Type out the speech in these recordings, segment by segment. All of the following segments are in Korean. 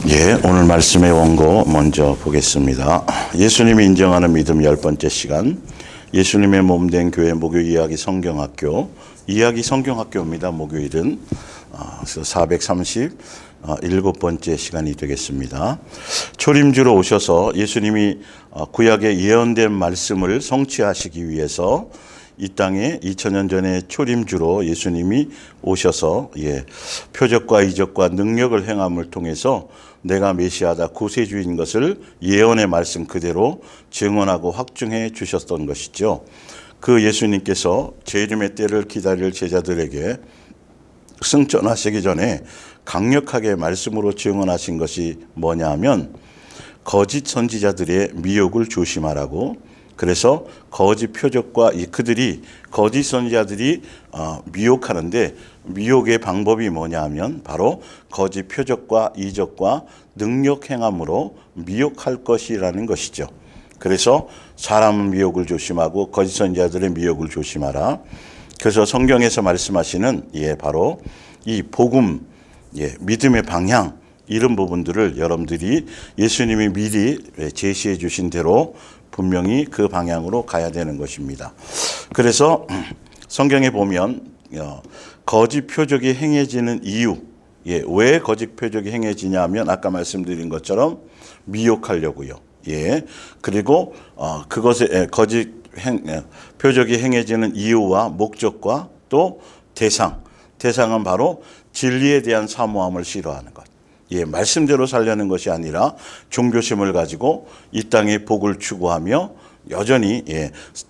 예, 오늘 말씀의 원고 먼저 보겠습니다. 예수님이 인정하는 믿음 10번째 시간, 예수님의 몸된 교회 목요 이야기 성경학교, 이야기 성경학교입니다. 목요일은 그래서 437번째 시간이 되겠습니다. 초림주로 오셔서 예수님이 구약의 예언된 말씀을 성취하시기 위해서 이 땅에 2000년 전에 초림주로 예수님이 오셔서 표적과 이적과 능력을 행함을 통해서 내가 메시아다 구세주인 것을 예언의 말씀 그대로 증언하고 확증해 주셨던 것이죠. 그 예수님께서 재림의 때를 기다릴 제자들에게 승천하시기 전에 강력하게 말씀으로 증언하신 것이 뭐냐 하면 거짓 선지자들의 미혹을 조심하라고. 그래서 거짓 표적과 거짓 선지자들이 미혹하는데 미혹의 방법이 뭐냐 하면 바로 거짓 표적과 이적과 능력 행함으로 미혹할 것이라는 것이죠. 그래서 사람 미혹을 조심하고 거짓 선지자들의 미혹을 조심하라. 그래서 성경에서 말씀하시는 바로 이 복음, 믿음의 방향 이런 부분들을 여러분들이 예수님이 미리 제시해 주신 대로 분명히 그 방향으로 가야 되는 것입니다. 그래서 성경에 보면 거짓 표적이 행해지는 이유, 왜 거짓 표적이 행해지냐 하면 아까 말씀드린 것처럼 미혹하려고요. 그리고 그것에 거짓 표적이 행해지는 이유와 목적과 또 대상은 바로 진리에 대한 사모함을 싫어하는 것. 말씀대로 살려는 것이 아니라 종교심을 가지고 이 땅의 복을 추구하며 여전히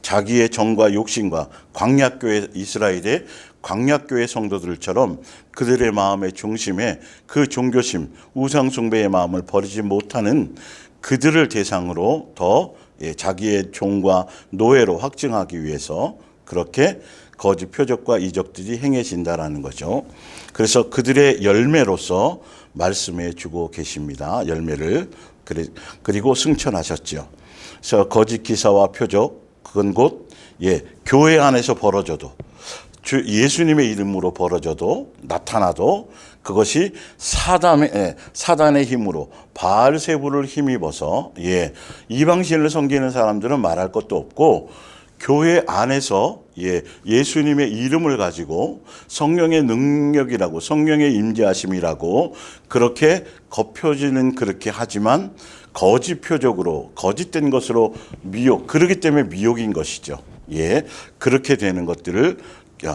자기의 정과 욕심과 광야교회 이스라엘의 광야교회 성도들처럼 그들의 마음의 중심에 그 종교심, 우상숭배의 마음을 버리지 못하는 그들을 대상으로 더 자기의 종과 노예로 확증하기 위해서 그렇게 거짓 표적과 이적들이 행해진다라는 거죠. 그래서 그들의 열매로서 말씀해 주고 계십니다. 열매를. 그리고 승천하셨죠. 그래서 거짓 기사와 표적, 그건 곧 교회 안에서 벌어져도 예수님의 이름으로 벌어져도 나타나도 그것이 사단의 힘으로 바알세부를 힘입어서 이방신을 섬기는 사람들은 말할 것도 없고 교회 안에서 예수님의 이름을 가지고 성령의 능력이라고 성령의 임재하심이라고 그렇게 겉표지는 그렇게 하지만 거짓 표적으로 거짓된 것으로 그렇기 때문에 미혹인 것이죠. 그렇게 되는 것들을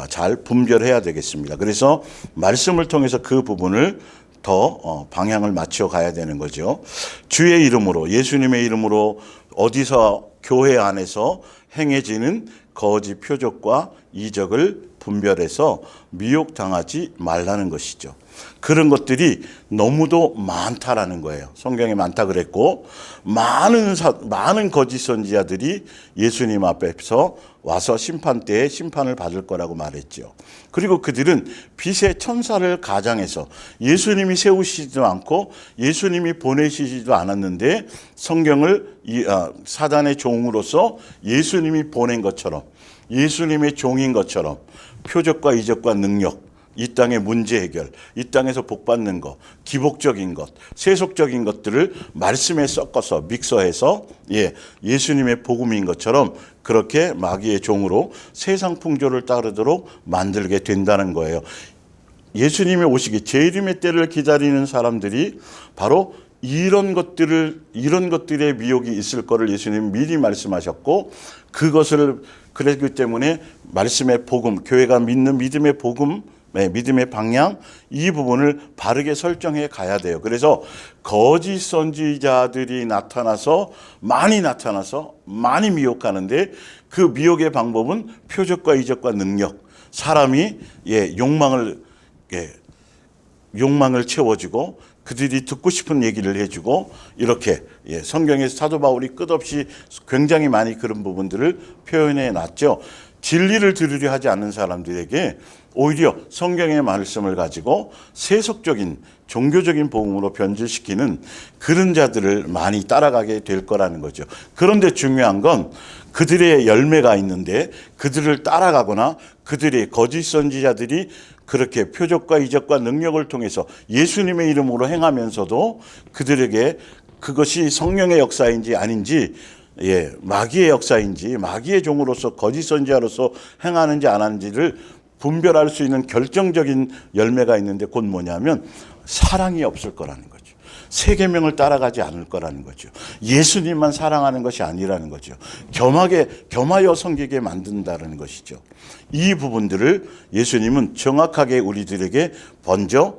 잘 분별해야 되겠습니다. 그래서 말씀을 통해서 그 부분을 더 방향을 맞춰 가야 되는 거죠. 주의 이름으로 예수님의 이름으로 어디서 교회 안에서 행해지는 거짓 표적과 이적을 분별해서 미혹당하지 말라는 것이죠. 그런 것들이 너무도 많다라는 거예요. 성경에 많다 그랬고 많은 거짓 선지자들이 예수님 앞에서 와서 심판 때에 심판을 받을 거라고 말했죠. 그리고 그들은 빛의 천사를 가장해서 예수님이 세우시지도 않고 예수님이 보내시지도 않았는데 성경을 사단의 종으로서 예수님이 보낸 것처럼 예수님의 종인 것처럼 표적과 이적과 능력, 이 땅의 문제 해결, 이 땅에서 복받는 것, 기복적인 것, 세속적인 것들을 말씀에 섞어서 믹서해서 예수님의 복음인 것처럼 그렇게 마귀의 종으로 세상 풍조를 따르도록 만들게 된다는 거예요. 예수님이 오시기 재림의 때를 기다리는 사람들이 바로 이런 것들의 미혹이 있을 거를 예수님 미리 말씀하셨고 그것을 그랬기 때문에 말씀의 복음, 교회가 믿는 믿음의 복음, 믿음의 방향 이 부분을 바르게 설정해 가야 돼요. 그래서 거짓 선지자들이 나타나서 많이 미혹하는데 그 미혹의 방법은 표적과 이적과 능력, 사람이 욕망을 채워주고 그들이 듣고 싶은 얘기를 해주고 이렇게 성경에서 사도 바울이 끝없이 굉장히 많이 그런 부분들을 표현해 놨죠. 진리를 들으려 하지 않는 사람들에게 오히려 성경의 말씀을 가지고 세속적인 종교적인 복음으로 변질시키는 그런 자들을 많이 따라가게 될 거라는 거죠. 그런데 중요한 건 그들의 열매가 있는데 그들을 따라가거나 그들의 거짓 선지자들이 그렇게 표적과 이적과 능력을 통해서 예수님의 이름으로 행하면서도 그들에게 그것이 성령의 역사인지 아닌지, 마귀의 역사인지, 마귀의 종으로서 거짓 선지자로서 행하는지 안 하는지를 분별할 수 있는 결정적인 열매가 있는데, 그건 뭐냐면 사랑이 없을 거라는 거죠. 세 계명을 따라가지 않을 거라는 거죠. 예수님만 사랑하는 것이 아니라는 거죠. 겸하여 섬기게 만든다는 것이죠. 이 부분들을 예수님은 정확하게 우리들에게 먼저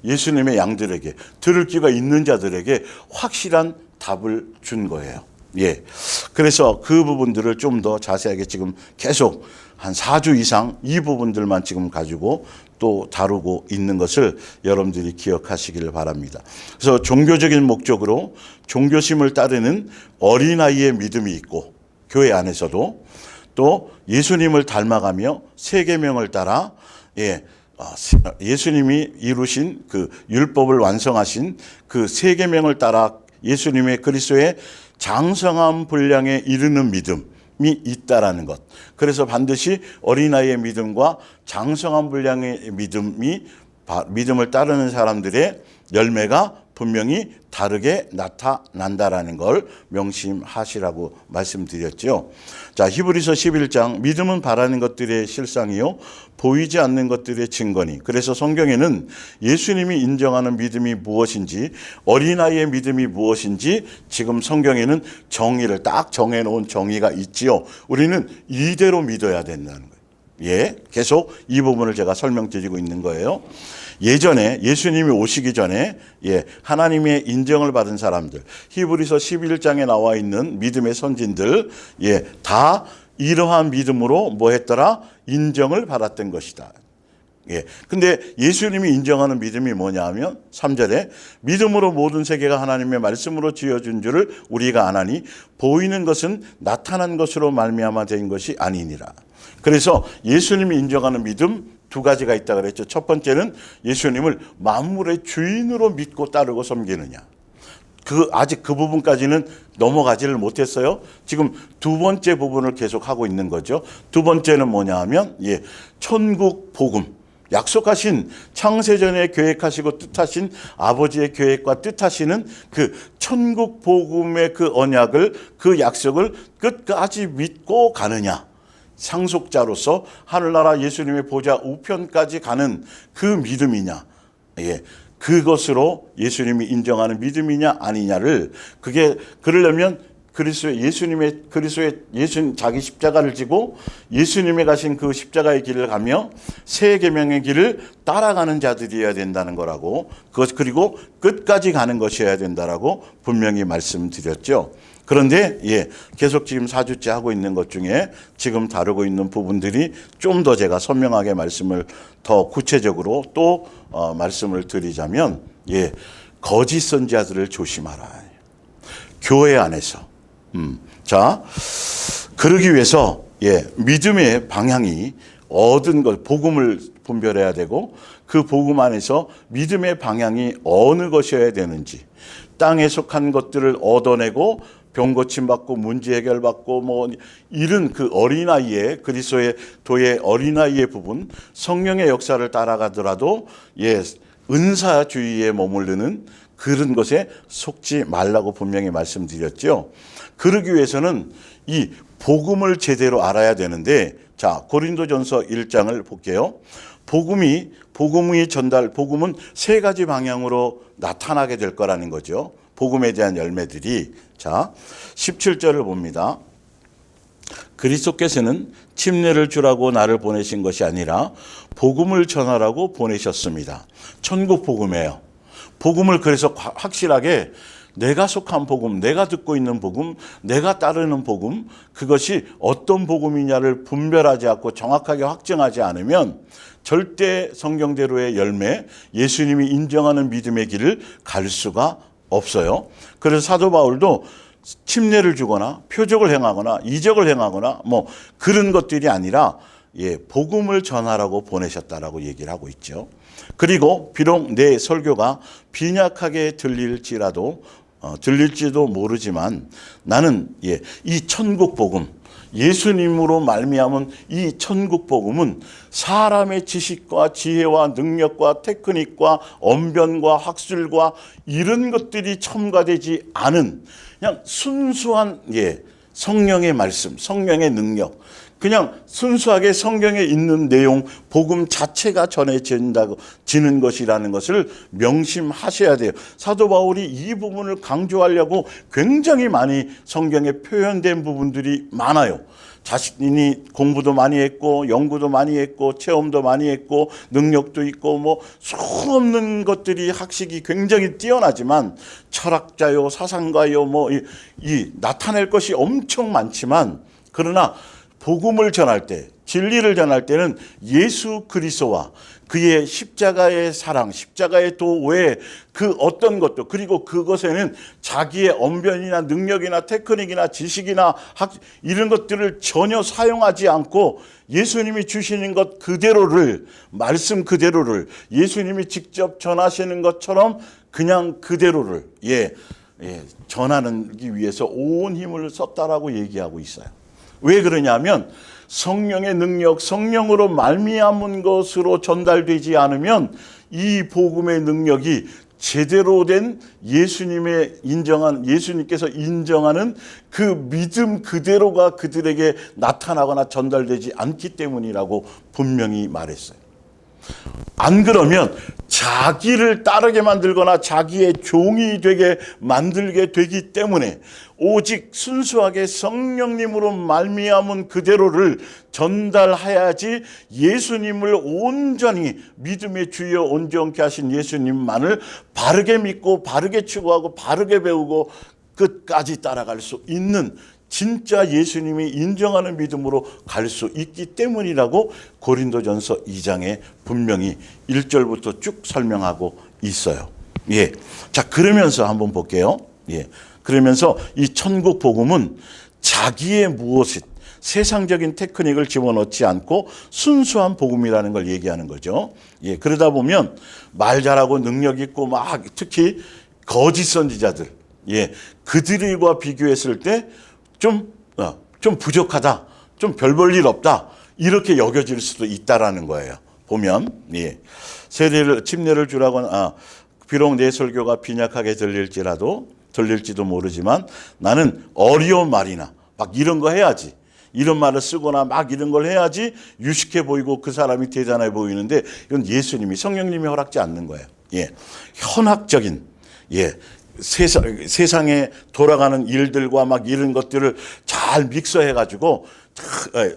예수님의 양들에게, 들을 귀가 있는 자들에게 확실한 답을 준 거예요. 그래서 그 부분들을 좀 더 자세하게 지금 계속 한 4주 이상 이 부분들만 지금 가지고 또 다루고 있는 것을 여러분들이 기억하시기를 바랍니다. 그래서 종교적인 목적으로 종교심을 따르는 어린아이의 믿음이 있고, 교회 안에서도 또 예수님을 닮아가며 세 계명을 따라 예수님이 이루신 그 율법을 완성하신 그 세 계명을 따라 예수님의 그리스도의 장성한 분량에 이르는 믿음이 있다라는 것. 그래서 반드시 어린아이의 믿음과 장성한 분량의 믿음을 따르는 사람들의 열매가 분명히 다르게 나타난다라는 걸 명심하시라고 말씀드렸죠. 자, 히브리서 11장, 믿음은 바라는 것들의 실상이요 보이지 않는 것들의 증거니. 그래서 성경에는 예수님이 인정하는 믿음이 무엇인지, 어린아이의 믿음이 무엇인지 지금 성경에는 정의를 딱 정해놓은 정의가 있지요. 우리는 이대로 믿어야 된다는 거예요. 계속 이 부분을 제가 설명드리고 있는 거예요. 예전에 예수님이 오시기 전에 하나님의 인정을 받은 사람들, 히브리서 11장에 나와 있는 믿음의 선진들 다 이러한 믿음으로 뭐 했더라? 인정을 받았던 것이다. 근데 예수님이 인정하는 믿음이 뭐냐 하면 3절에 믿음으로 모든 세계가 하나님의 말씀으로 지어준 줄을 우리가 아나니 보이는 것은 나타난 것으로 말미암아 된 것이 아니니라. 그래서 예수님이 인정하는 믿음 두 가지가 있다 그랬죠. 첫 번째는 예수님을 만물의 주인으로 믿고 따르고 섬기느냐. 아직 그 부분까지는 넘어가지를 못했어요. 지금 두 번째 부분을 계속 하고 있는 거죠. 두 번째는 뭐냐 하면 천국 복음, 약속하신 창세전에 계획하시고 뜻하신 아버지의 계획과 뜻하시는 그 천국 복음의 그 언약을, 그 약속을 끝까지 믿고 가느냐. 상속자로서 하늘나라 예수님의 보좌 우편까지 가는 그 믿음이냐, 그것으로 예수님이 인정하는 믿음이냐 아니냐를, 그러려면 예수님 자기 십자가를 지고 예수님의 가신 그 십자가의 길을 가며 세 계명의 길을 따라가는 자들이어야 된다는 거라고, 그리고 끝까지 가는 것이어야 된다라고 분명히 말씀드렸죠. 그런데 계속 지금 4주째 하고 있는 것 중에 지금 다루고 있는 부분들이 좀 더 제가 선명하게 말씀을 더 구체적으로 또 말씀을 드리자면 거짓 선지자들을 조심하라. 교회 안에서 자, 그러기 위해서 믿음의 방향이 얻은 것, 복음을 분별해야 되고 그 복음 안에서 믿음의 방향이 어느 것이어야 되는지, 땅에 속한 것들을 얻어내고 병 고침받고 문제 해결받고 뭐 이런 그 어린아이의, 그리스도의 도의 어린아이의 부분, 성령의 역사를 따라가더라도 은사주의에 머무르는 그런 것에 속지 말라고 분명히 말씀드렸죠. 그러기 위해서는 이 복음을 제대로 알아야 되는데, 자, 고린도전서 1장을 볼게요. 복음은 세 가지 방향으로 나타나게 될 거라는 거죠. 복음에 대한 열매들이. 자, 17절을 봅니다. 그리스도께서는 침례를 주라고 나를 보내신 것이 아니라 복음을 전하라고 보내셨습니다. 천국 복음이에요. 복음을 그래서 확실하게 내가 속한 복음, 내가 듣고 있는 복음, 내가 따르는 복음, 그것이 어떤 복음이냐를 분별하지 않고 정확하게 확정하지 않으면 절대 성경대로의 열매, 예수님이 인정하는 믿음의 길을 갈 수가 없어요. 그래서 사도 바울도 침례를 주거나 표적을 행하거나 이적을 행하거나 뭐 그런 것들이 아니라 복음을 전하라고 보내셨다라고 얘기를 하고 있죠. 그리고 비록 내 설교가 빈약하게 들릴지도 모르지만 나는 이 천국 복음, 예수님으로 말미암은 이 천국 복음은 사람의 지식과 지혜와 능력과 테크닉과 언변과 학술과 이런 것들이 첨가되지 않은 그냥 순수한 성령의 말씀, 성령의 능력, 그냥 순수하게 성경에 있는 내용, 복음 자체가 전해지는 것이라는 것을 명심하셔야 돼요. 사도 바울이 이 부분을 강조하려고 굉장히 많이 성경에 표현된 부분들이 많아요. 자신이 공부도 많이 했고 연구도 많이 했고 체험도 많이 했고 능력도 있고 뭐 수없는 것들이 학식이 굉장히 뛰어나지만 철학자요 사상가요 뭐 이 나타낼 것이 엄청 많지만 그러나 복음을 전할 때, 진리를 전할 때는 예수 그리스도와 그의 십자가의 사랑, 십자가의 도 외에 그 어떤 것도, 그리고 그것에는 자기의 언변이나 능력이나 테크닉이나 지식이나 이런 것들을 전혀 사용하지 않고 예수님이 주시는 것 그대로를, 말씀 그대로를 예수님이 직접 전하시는 것처럼 그냥 그대로를 전하기 위해서 온 힘을 썼다라고 얘기하고 있어요. 왜 그러냐면 성령의 능력, 성령으로 말미암은 것으로 전달되지 않으면 이 복음의 능력이 제대로 된 예수님께서 인정하는 그 믿음 그대로가 그들에게 나타나거나 전달되지 않기 때문이라고 분명히 말했어요. 안 그러면 자기를 따르게 만들거나 자기의 종이 되게 만들게 되기 때문에 오직 순수하게 성령님으로 말미암은 그대로를 전달해야지 예수님을 온전히 믿음의 주여 온전케 하신 예수님만을 바르게 믿고 바르게 추구하고 바르게 배우고 끝까지 따라갈 수 있는 진짜 예수님이 인정하는 믿음으로 갈 수 있기 때문이라고 고린도전서 2장에 분명히 1절부터 쭉 설명하고 있어요. 자, 그러면서 한번 볼게요. 그러면서 이 천국 복음은 자기의 무엇이 세상적인 테크닉을 집어넣지 않고 순수한 복음이라는 걸 얘기하는 거죠. 그러다 보면 말 잘하고 능력 있고 막 특히 거짓 선지자들, 그들과 비교했을 때 좀 부족하다, 좀 별 볼 일 없다, 이렇게 여겨질 수도 있다라는 거예요. 보면 침례를 주라고 비록 내 설교가 빈약하게 들릴지도 모르지만 나는 어려운 말이나 막 이런 거 해야지, 이런 말을 쓰거나 막 이런 걸 해야지 유식해 보이고 그 사람이 대단해 보이는데 이건 예수님이 성령님이 허락지 않는 거예요. 현학적인 세상에 돌아가는 일들과 막 이런 것들을 잘 믹서해 가지고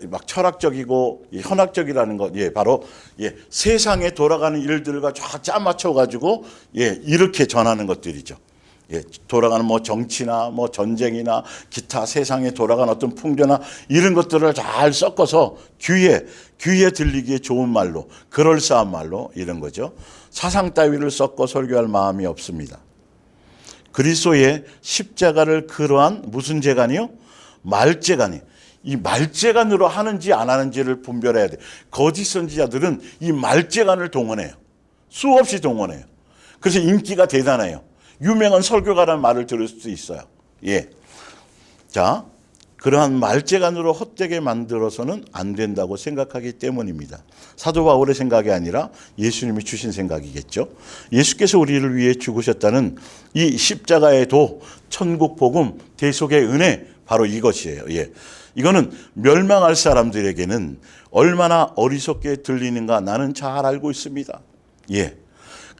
막 철학적이고 현학적이라는 것, 바로 세상에 돌아가는 일들과 쫙 짜맞춰 가지고 이렇게 전하는 것들이죠. 돌아가는 뭐 정치나 뭐 전쟁이나 기타 세상에 돌아가는 어떤 풍조나 이런 것들을 잘 섞어서 귀에 들리기에 좋은 말로, 그럴싸한 말로 이런 거죠. 사상 따위를 섞어 설교할 마음이 없습니다. 그리스도의 십자가를 그러한 무슨 재간이요? 말재간이. 이 말재간으로 하는지 안 하는지를 분별해야 돼. 거짓 선지자들은 이 말재간을 동원해요. 수없이 동원해요. 그래서 인기가 대단해요. 유명한 설교가라는 말을 들을 수도 있어요. 자, 그러한 말재간으로 헛되게 만들어서는 안 된다고 생각하기 때문입니다. 사도 바울의 생각이 아니라 예수님이 주신 생각이겠죠. 예수께서 우리를 위해 죽으셨다는 이 십자가의 도, 천국 복음, 대속의 은혜, 바로 이것이에요. 이거는 멸망할 사람들에게는 얼마나 어리석게 들리는가 나는 잘 알고 있습니다.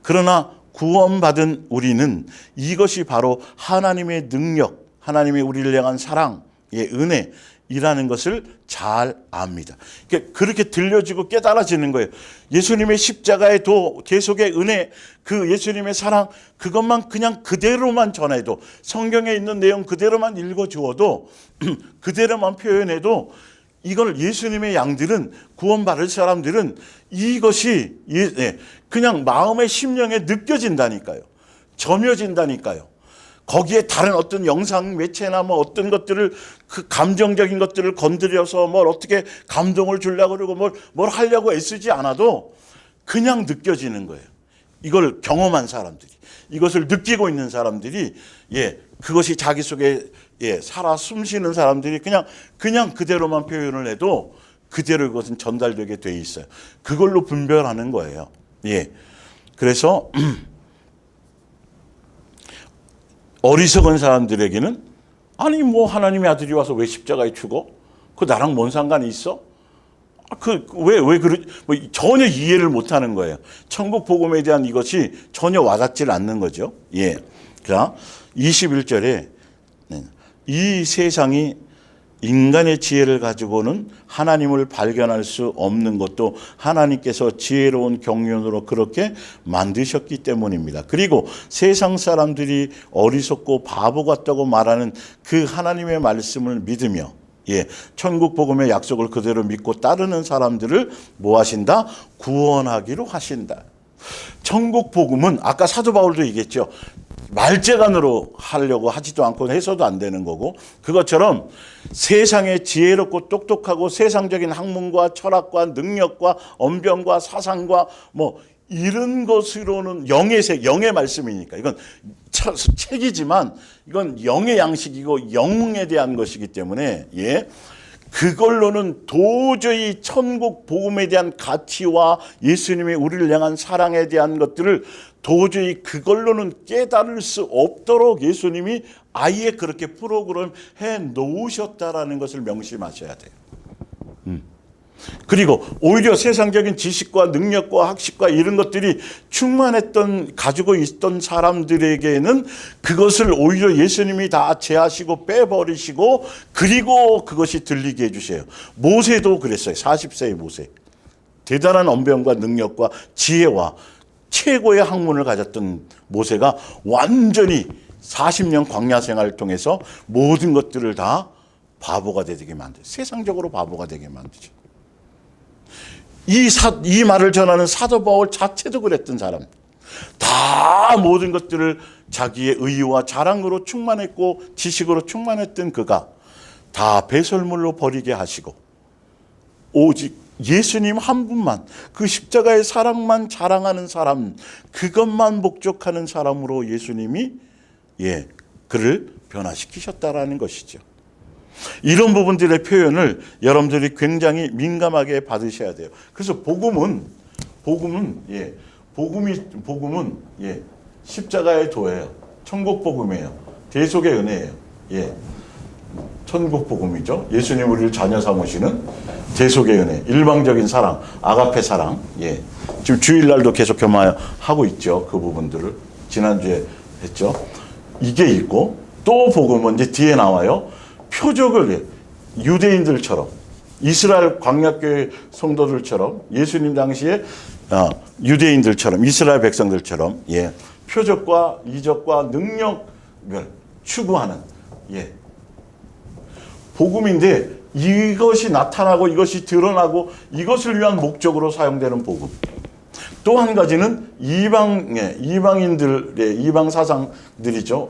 그러나 구원받은 우리는 이것이 바로 하나님의 능력, 하나님의 우리를 향한 사랑, 은혜이라는 것을 잘 압니다. 그렇게 들려지고 깨달아지는 거예요. 예수님의 십자가의 도, 대속의 은혜, 그 예수님의 사랑, 그것만 그냥 그대로만 전해도, 성경에 있는 내용 그대로만 읽어주어도, 그대로만 표현해도 이걸 예수님의 양들은, 구원받을 사람들은 이것이 그냥 마음의 심령에 느껴진다니까요. 점여진다니까요. 거기에 다른 어떤 영상 매체나 뭐 어떤 것들을, 그 감정적인 것들을 건드려서 뭘 어떻게 감동을 주려고 그러고 뭘 하려고 애쓰지 않아도 그냥 느껴지는 거예요. 이걸 경험한 사람들이, 이것을 느끼고 있는 사람들이 그것이 자기 속에 살아 숨쉬는 사람들이 그냥 그대로만 표현을 해도 그대로 그것은 전달되게 돼 있어요. 그걸로 분별하는 거예요. 그래서 어리석은 사람들에게는 아니 뭐 하나님의 아들이 와서 왜 십자가에 죽어? 그 나랑 뭔 상관이 있어? 전혀 이해를 못 하는 거예요. 천국 복음에 대한 이것이 전혀 와닿지 않는 거죠. 자, 21절에 이 세상이 인간의 지혜를 가지고는 하나님을 발견할 수 없는 것도 하나님께서 지혜로운 경륜으로 그렇게 만드셨기 때문입니다. 그리고 세상 사람들이 어리석고 바보 같다고 말하는 그 하나님의 말씀을 믿으며 천국 복음의 약속을 그대로 믿고 따르는 사람들을 뭐 하신다? 구원하기로 하신다. 천국 복음은 아까 사도 바울도 얘기했죠. 말재간으로 하려고 하지도 않고 해서도 안 되는 거고, 그것처럼 세상에 지혜롭고 똑똑하고 세상적인 학문과 철학과 능력과 언변과 사상과 뭐 이런 것으로는 영의 말씀이니까 이건 책이지만 이건 영의 양식이고 영에 대한 것이기 때문에 그걸로는 도저히 천국 복음에 대한 가치와 예수님의 우리를 향한 사랑에 대한 것들을 도저히 그걸로는 깨달을 수 없도록 예수님이 아예 그렇게 프로그램 해 놓으셨다라는 것을 명심하셔야 돼요. 그리고 오히려 세상적인 지식과 능력과 학식과 이런 것들이 가지고 있던 사람들에게는 그것을 오히려 예수님이 다 제하시고 빼버리시고 그리고 그것이 들리게 해주세요. 모세도 그랬어요. 40세의 모세. 대단한 언변과 능력과 지혜와 최고의 학문을 가졌던 모세가 완전히 40년 광야 생활을 통해서 모든 것들을 다 바보가 되게 만들죠. 세상적으로 바보가 되게 만들죠. 이 말을 전하는 사도 바울 자체도 그랬던 사람. 다 모든 것들을 자기의 의와 자랑으로 충만했고 지식으로 충만했던 그가 다 배설물로 버리게 하시고 오직 예수님 한 분만, 그 십자가의 사랑만 자랑하는 사람, 그것만 목적하는 사람으로 예수님이 그를 변화시키셨다라는 것이죠. 이런 부분들의 표현을 여러분들이 굉장히 민감하게 받으셔야 돼요. 그래서 복음은 십자가의 도예요. 천국 복음이에요. 대속의 은혜예요. 천국 복음이죠. 예수님 우리를 자녀 삼으시는 대속의 은혜, 일방적인 사랑, 아가페 사랑. 지금 주일날도 계속 겸하고 있죠. 그 부분들을 지난주에 했죠. 이게 있고 또 복음은 이제 뒤에 나와요. 표적을 유대인들처럼 이스라엘 광야교회 성도들처럼 예수님 당시에 유대인들처럼 이스라엘 백성들처럼 표적과 이적과 능력을 추구하는 복음인데 이것이 나타나고 이것이 드러나고 이것을 위한 목적으로 사용되는 복음. 또 한 가지는 이방인들의 이방 사상들이죠.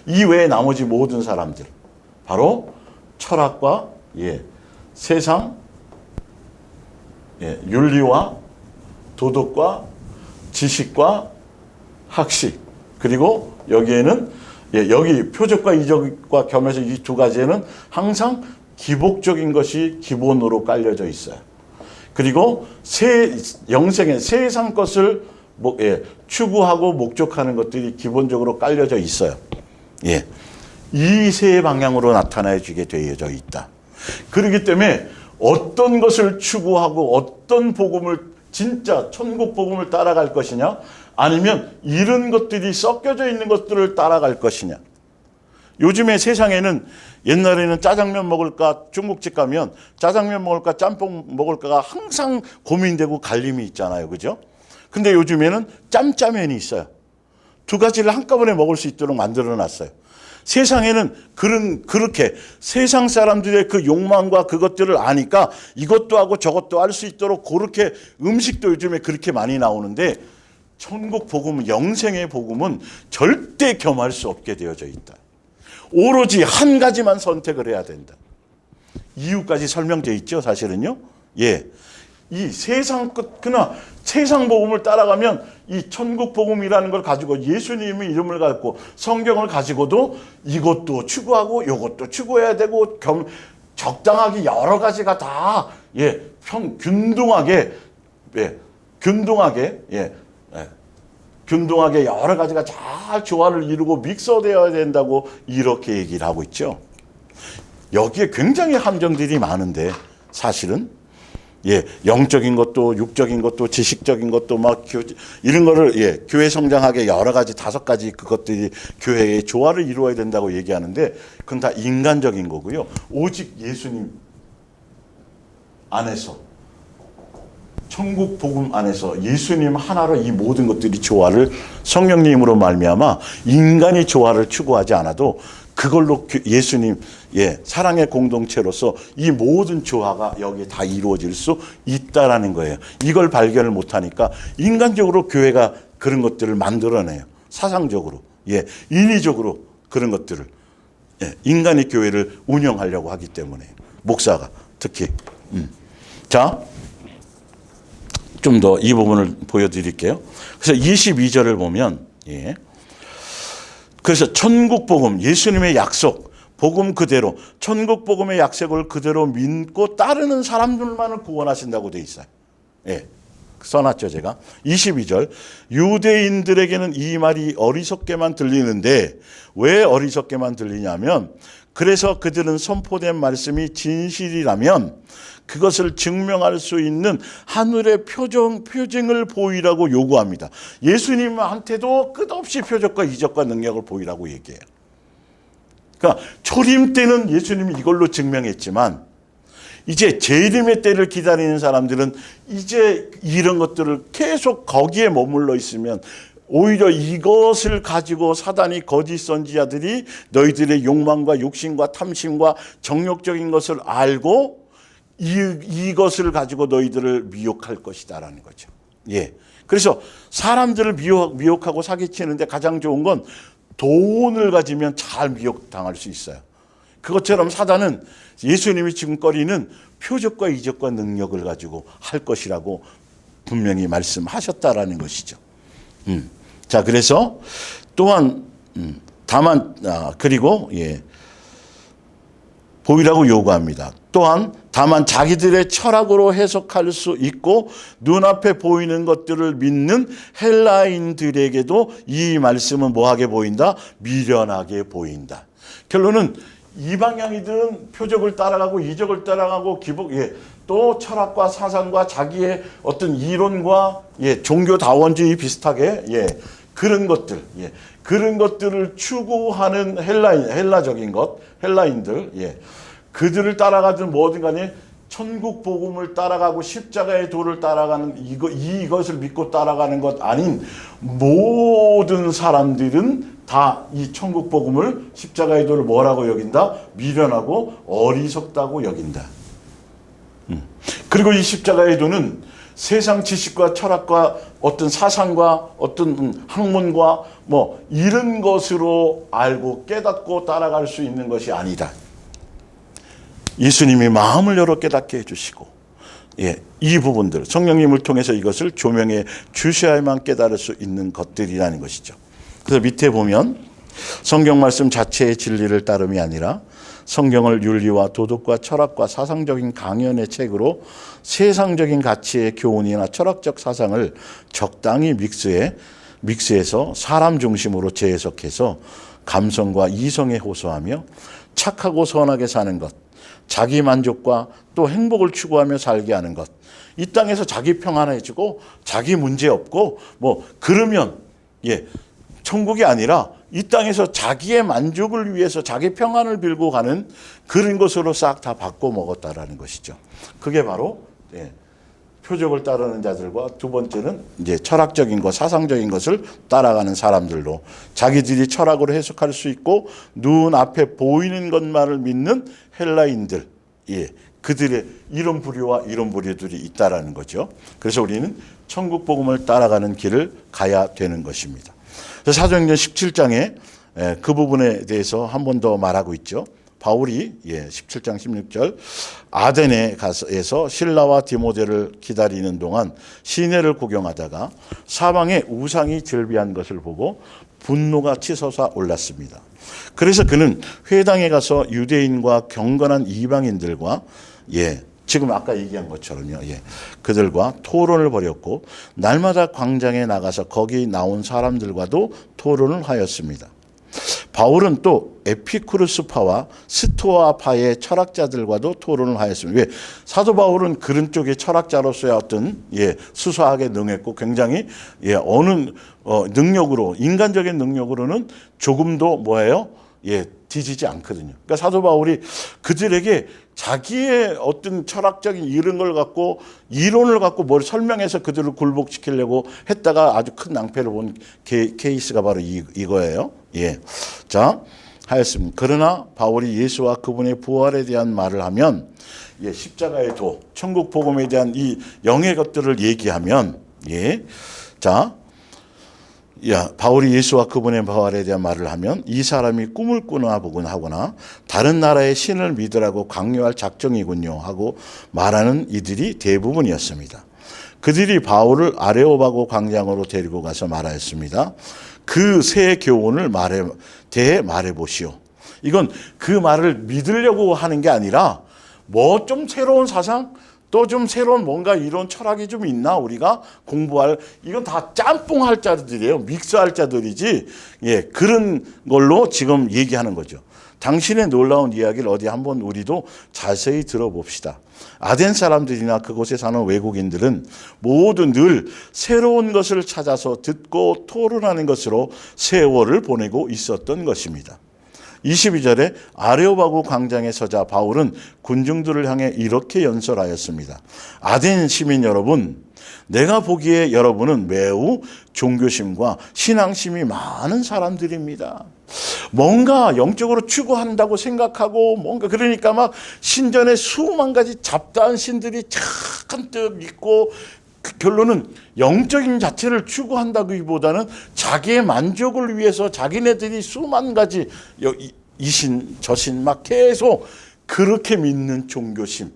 이 외에 나머지 모든 사람들. 바로 철학과 세상, 윤리와 도덕과 지식과 학식, 그리고 여기에는 여기 표적과 이적과 겸해서 이 두 가지에는 항상 기복적인 것이 기본으로 깔려져 있어요. 그리고 영생의 세상 것을 추구하고 목적하는 것들이 기본적으로 깔려져 있어요. 이 세 방향으로 나타나지게 되어져 있다. 그렇기 때문에 어떤 것을 추구하고 어떤 복음을 진짜 천국 복음을 따라갈 것이냐, 아니면 이런 것들이 섞여져 있는 것들을 따라갈 것이냐. 요즘에 세상에는 옛날에는 짜장면 먹을까, 중국집 가면 짜장면 먹을까 짬뽕 먹을까가 항상 고민되고 갈림이 있잖아요. 그죠? 근데 요즘에는 짬짜면이 있어요. 두 가지를 한꺼번에 먹을 수 있도록 만들어 놨어요. 세상에는 그렇게 세상 사람들의 그 욕망과 그것들을 아니까 이것도 하고 저것도 할 수 있도록 그렇게 음식도 요즘에 그렇게 많이 나오는데, 천국 복음은, 영생의 복음은 절대 겸할 수 없게 되어져 있다. 오로지 한 가지만 선택을 해야 된다. 이유까지 설명되어 있죠, 사실은요. 이 세상 끝, 그러나 세상 복음을 따라가면 이 천국 복음이라는 걸 가지고 예수님의 이름을 갖고 성경을 가지고도 이것도 추구하고 이것도 추구해야 되고 적당하게 여러 가지가 다 균등하게 균등하게 여러 가지가 잘 조화를 이루고 믹서되어야 된다고 이렇게 얘기를 하고 있죠. 여기에 굉장히 함정들이 많은데 사실은 영적인 것도 육적인 것도 지식적인 것도 막 이런 거를 교회 성장하게 여러 가지 5가지 그것들이 교회의 조화를 이루어야 된다고 얘기하는데 그건 다 인간적인 거고요. 오직 예수님 안에서 천국 복음 안에서 예수님 하나로 이 모든 것들이 조화를 성령님으로 말미암아 인간이 조화를 추구하지 않아도 그걸로 예수님 사랑의 공동체로서 이 모든 조화가 여기에 다 이루어질 수 있다라는 거예요. 이걸 발견을 못하니까 인간적으로 교회가 그런 것들을 만들어내요. 사상적으로 인위적으로 그런 것들을 인간의 교회를 운영하려고 하기 때문에 목사가 특히 자, 좀 더 이 부분을 보여드릴게요. 그래서 22절을 보면 그래서 천국 복음, 예수님의 약속, 복음 그대로 천국 복음의 약속을 그대로 믿고 따르는 사람들만을 구원하신다고 돼 있어요. 써놨죠 제가. 22절 유대인들에게는 이 말이 어리석게만 들리는데 왜 어리석게만 들리냐면 그래서 그들은 선포된 말씀이 진실이라면 그것을 증명할 수 있는 하늘의 표징을 보이라고 요구합니다. 예수님한테도 끝없이 표적과 이적과 능력을 보이라고 얘기해요. 그러니까 초림 때는 예수님이 이걸로 증명했지만 이제 재림의 때를 기다리는 사람들은 이제 이런 것들을 계속 거기에 머물러 있으면 오히려 이것을 가지고 사단이 거짓 선지자들이 너희들의 욕망과 욕심과 탐심과 정욕적인 것을 알고 이것을 가지고 너희들을 미혹할 것이다라는 거죠. 그래서 사람들을 미혹하고 사기치는데 가장 좋은 건 돈을 가지면 잘 미혹당할 수 있어요. 그것처럼 사단은 예수님이 지금 꺼리는 표적과 이적과 능력을 가지고 할 것이라고 분명히 말씀하셨다라는 것이죠. 자, 그래서 또한 다만 그리고 보이라고 요구합니다. 또한 다만 자기들의 철학으로 해석할 수 있고 눈앞에 보이는 것들을 믿는 헬라인들에게도 이 말씀은 뭐하게 보인다? 미련하게 보인다. 결론은 이방향이든 표적을 따라가고 이적을 따라가고 또 철학과 사상과 자기의 어떤 이론과 종교다원주의 비슷하게 그런 것들 그런 것들을 추구하는 헬라인들 그들을 따라가든 뭐든 간에 천국 복음을 따라가고 십자가의 도를 따라가는 이것을 믿고 따라가는 것 아닌 모든 사람들은 다 이 천국 복음을 십자가의 도를 뭐라고 여긴다? 미련하고 어리석다고 여긴다. 그리고 이 십자가의 도는 세상 지식과 철학과 어떤 사상과 어떤 학문과 뭐 이런 것으로 알고 깨닫고 따라갈 수 있는 것이 아니다. 예수님이 마음을 열어 깨닫게 해주시고 이 부분들 성령님을 통해서 이것을 조명해 주셔야만 깨달을 수 있는 것들이라는 것이죠. 그래서 밑에 보면 성경 말씀 자체의 진리를 따름이 아니라 성경을 윤리와 도덕과 철학과 사상적인 강연의 책으로 세상적인 가치의 교훈이나 철학적 사상을 적당히 믹스해서 사람 중심으로 재해석해서 감성과 이성에 호소하며 착하고 선하게 사는 것, 자기 만족과 또 행복을 추구하며 살게 하는 것, 이 땅에서 자기 평안해지고 자기 문제 없고 뭐 그러면 천국이 아니라 이 땅에서 자기의 만족을 위해서 자기 평안을 빌고 가는 그런 것으로 싹 다 바꿔 먹었다라는 것이죠. 그게 바로 표적을 따르는 자들과 두 번째는 이제 철학적인 것, 사상적인 것을 따라가는 사람들로 자기들이 철학으로 해석할 수 있고 눈앞에 보이는 것만을 믿는 헬라인들, 그들의 이런 부류와 이런 부류들이 있다라는 거죠. 그래서 우리는 천국 복음을 따라가는 길을 가야 되는 것입니다. 사도행전 17장에 그 부분에 대해서 한 번 더 말하고 있죠. 바울이 17장 16절 아덴에 가서에서 실라와 디모데를 기다리는 동안 시내를 구경하다가 사방에 우상이 절비한 것을 보고 분노가 치솟아 올랐습니다. 그래서 그는 회당에 가서 유대인과 경건한 이방인들과 지금 아까 얘기한 것처럼요. 그들과 토론을 벌였고 날마다 광장에 나가서 거기 나온 사람들과도 토론을 하였습니다. 바울은 또 에피쿠르스파와 스토아파의 철학자들과도 토론을 하였습니다. 왜? 사도 바울은 그런 쪽의 철학자로서의 어떤 수사하게 능했고 굉장히 어느 능력으로 인간적인 능력으로는 조금도 뭐예요? 뒤지지 않거든요. 그러니까 사도 바울이 그들에게 자기의 어떤 철학적인 이런 걸 갖고 이론을 갖고 뭘 설명해서 그들을 굴복시키려고 했다가 아주 큰 낭패를 본 케이스가 바로 이거예요. 자, 하였습니다. 그러나 바울이 예수와 그분의 부활에 대한 말을 하면 십자가의 도, 천국 복음에 대한 이 영의 것들을 얘기하면 바울이 예수와 그분의 부활에 대한 말을 하면 이 사람이 꿈을 꾸나 보곤 하거나 다른 나라의 신을 믿으라고 강요할 작정이군요 하고 말하는 이들이 대부분이었습니다. 그들이 바울을 아레오바고 광장으로 데리고 가서 말하였습니다. 그 새 교훈을 대해 말해보시오. 이건 그 말을 믿으려고 하는 게 아니라 뭐 좀 새로운 사상, 또 좀 새로운 뭔가 이런 철학이 좀 있나 우리가 공부할, 이건 다 짬뽕할 자들이에요. 믹스할 자들이지. 그런 걸로 지금 얘기하는 거죠. 당신의 놀라운 이야기를 어디 한번 우리도 자세히 들어봅시다. 아덴 사람들이나 그곳에 사는 외국인들은 모두 늘 새로운 것을 찾아서 듣고 토론하는 것으로 세월을 보내고 있었던 것입니다. 22절에 아레오바고 광장에 서자 바울은 군중들을 향해 이렇게 연설하였습니다. 아덴 시민 여러분, 내가 보기에 여러분은 매우 종교심과 신앙심이 많은 사람들입니다. 뭔가 영적으로 추구한다고 생각하고 뭔가 그러니까 막 신전에 수만 가지 잡다한 신들이 잔뜩 있고 결론은 영적인 자체를 추구한다기보다는 자기의 만족을 위해서 자기네들이 수만 가지 이신 저신 막 계속 그렇게 믿는 종교심.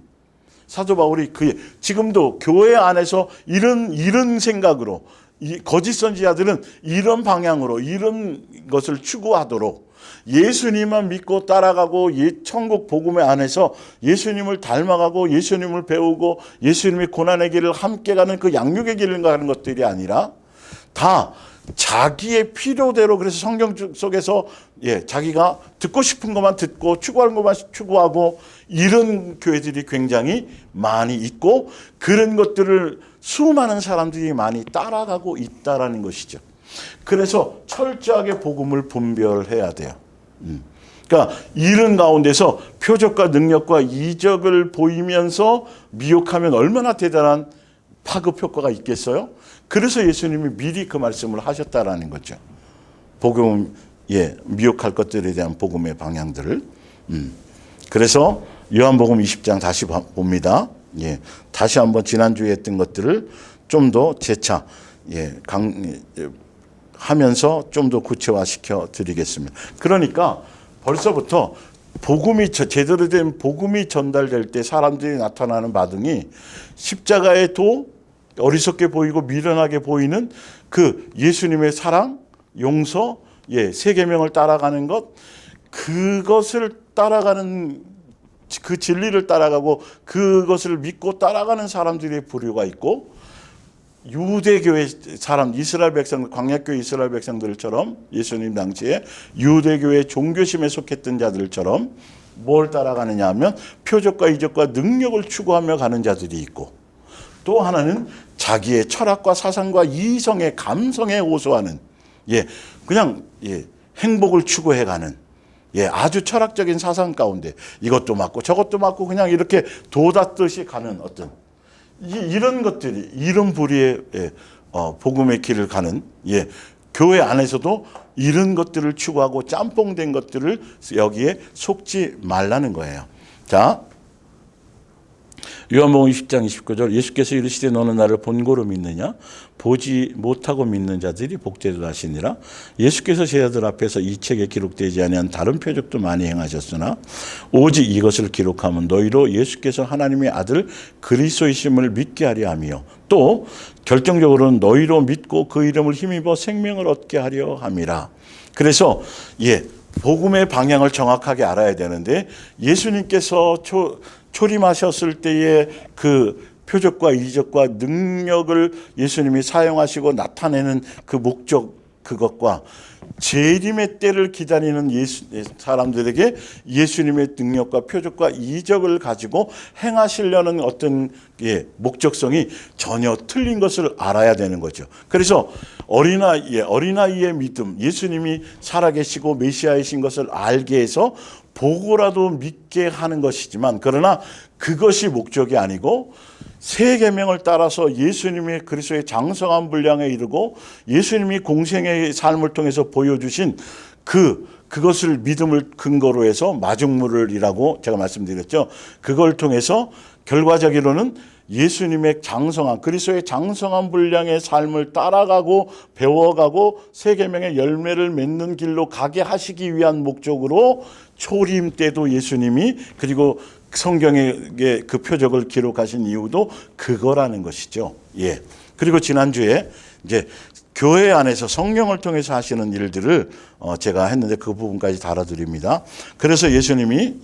사도 바울이 지금도 교회 안에서 이런 생각으로 이 거짓 선지자들은 이런 방향으로 이런 것을 추구하도록 예수님만 믿고 따라가고 천국 복음의 안에서 예수님을 닮아가고 예수님을 배우고 예수님의 고난의 길을 함께 가는 그 양육의 길을 가는 것들이 아니라 다 자기의 필요대로, 그래서 성경 속에서 자기가 듣고 싶은 것만 듣고 추구하는 것만 추구하고 이런 교회들이 굉장히 많이 있고 그런 것들을 수많은 사람들이 많이 따라가고 있다라는 것이죠. 그래서 철저하게 복음을 분별해야 돼요. 그러니까 이런 가운데서 표적과 능력과 이적을 보이면서 미혹하면 얼마나 대단한 파급 효과가 있겠어요? 그래서 예수님이 미리 그 말씀을 하셨다라는 거죠. 복음, 미혹할 것들에 대한 복음의 방향들을. 그래서 요한복음 20장 다시 봅니다. 다시 한번 지난주에 했던 것들을 좀 더 재차 하면서 좀 더 구체화시켜 드리겠습니다. 그러니까 벌써부터 복음이 제대로 된 복음이 전달될 때 사람들이 나타나는 반응이 십자가의 도, 어리석게 보이고 미련하게 보이는 그 예수님의 사랑, 용서, 세 계명을 따라가는 것, 그것을 따라가는 그 진리를 따라가고 그것을 믿고 따라가는 사람들의 부류가 있고, 유대교의 사람, 이스라엘 백성, 광야교회 이스라엘 백성들처럼 예수님 당시에 유대교의 종교심에 속했던 자들처럼 뭘 따라가느냐 하면 표적과 이적과 능력을 추구하며 가는 자들이 있고, 또 하나는 자기의 철학과 사상과 이성의 감성에 호소하는 그냥 행복을 추구해가는 아주 철학적인 사상 가운데 이것도 맞고 저것도 맞고 그냥 이렇게 도닫듯이 가는 어떤 이런 것들이 이런 부류의 복음의 길을 가는 교회 안에서도 이런 것들을 추구하고 짬뽕된 것들을 여기에 속지 말라는 거예요. 자, 요한복음 20장 29절 예수께서 이르시되 너는 나를 본고로 믿느냐 보지 못하고 믿는 자들이 복되도다 하시니라. 예수께서 제자들 앞에서 이 책에 기록되지 아니한 다른 표적도 많이 행하셨으나 오직 이것을 기록하면 너희로 예수께서 하나님의 아들 그리스도이심을 믿게 하려 함이요 또 결정적으로는 너희로 믿고 그 이름을 힘입어 생명을 얻게 하려 함이라. 그래서 복음의 방향을 정확하게 알아야 되는데 예수님께서 초림하셨을 때의 그 표적과 이적과 능력을 예수님이 사용하시고 나타내는 그 목적 그것과 재림의 때를 기다리는 사람들에게 예수님의 능력과 표적과 이적을 가지고 행하시려는 어떤 목적성이 전혀 틀린 것을 알아야 되는 거죠. 그래서 어린아이의 믿음, 예수님이 살아계시고 메시아이신 것을 알게 해서 보고라도 믿게 하는 것이지만 그러나 그것이 목적이 아니고 세 계명을 따라서 예수님의 그리스도의 장성한 분량에 이르고 예수님이 공생의 삶을 통해서 보여주신 그것을 믿음을 근거로 해서 마중물이라고 제가 말씀드렸죠. 그걸 통해서 결과적으로는 예수님의 장성한 그리스도의 장성한 분량의 삶을 따라가고 배워가고 세 계명의 열매를 맺는 길로 가게 하시기 위한 목적으로 초림 때도 예수님이 그리고 성경에 그 표적을 기록하신 이유도 그거라는 것이죠. 그리고 지난주에 이제 교회 안에서 성령을 통해서 하시는 일들을 제가 했는데 그 부분까지 달아드립니다. 그래서 예수님이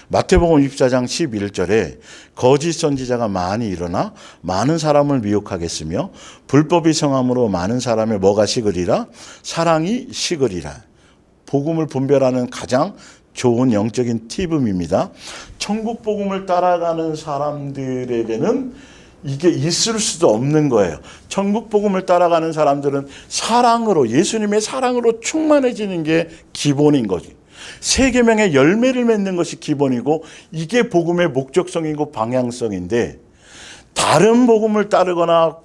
마태복음 24장 11절에 거짓 선지자가 많이 일어나 많은 사람을 미혹하겠으며 불법이 성함으로 많은 사람의 뭐가 식으리라? 사랑이 식으리라. 복음을 분별하는 가장 좋은 영적인 팁입니다. 천국 복음을 따라가는 사람들에게는 이게 있을 수도 없는 거예요. 천국 복음을 따라가는 사람들은 사랑으로 예수님의 사랑으로 충만해지는 게 기본인 거지. 세 계명의 열매를 맺는 것이 기본이고 이게 복음의 목적성이고 방향성인데 다른 복음을 따르거나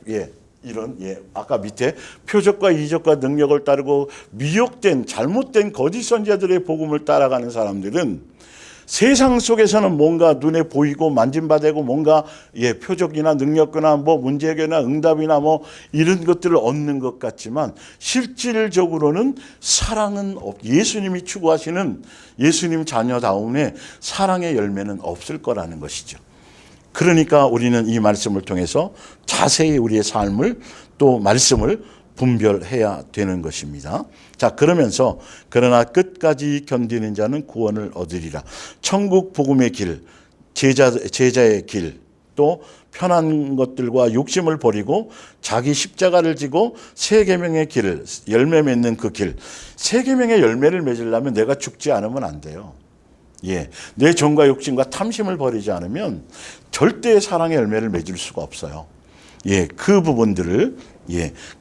이런 아까 밑에 표적과 이적과 능력을 따르고 미혹된 잘못된 거짓 선지자들의 복음을 따라가는 사람들은 세상 속에서는 뭔가 눈에 보이고 만진바되고 뭔가 표적이나 능력이나 뭐 문제 해결이나 응답이나 뭐 이런 것들을 얻는 것 같지만 실질적으로는 사랑은 예수님이 추구하시는 예수님 자녀다움의 사랑의 열매는 없을 거라는 것이죠. 그러니까 우리는 이 말씀을 통해서 자세히 우리의 삶을 또 말씀을 분별해야 되는 것입니다. 자, 그러면서 그러나 끝까지 견디는 자는 구원을 얻으리라. 천국 복음의 길, 제자의 길, 또 편한 것들과 욕심을 버리고 자기 십자가를 지고 세 계명의 길을 열매 맺는 그 길. 세 계명의 열매를 맺으려면 내가 죽지 않으면 안 돼요. 내 정과 욕심과 탐심을 버리지 않으면 절대 사랑의 열매를 맺을 수가 없어요. 그 부분들을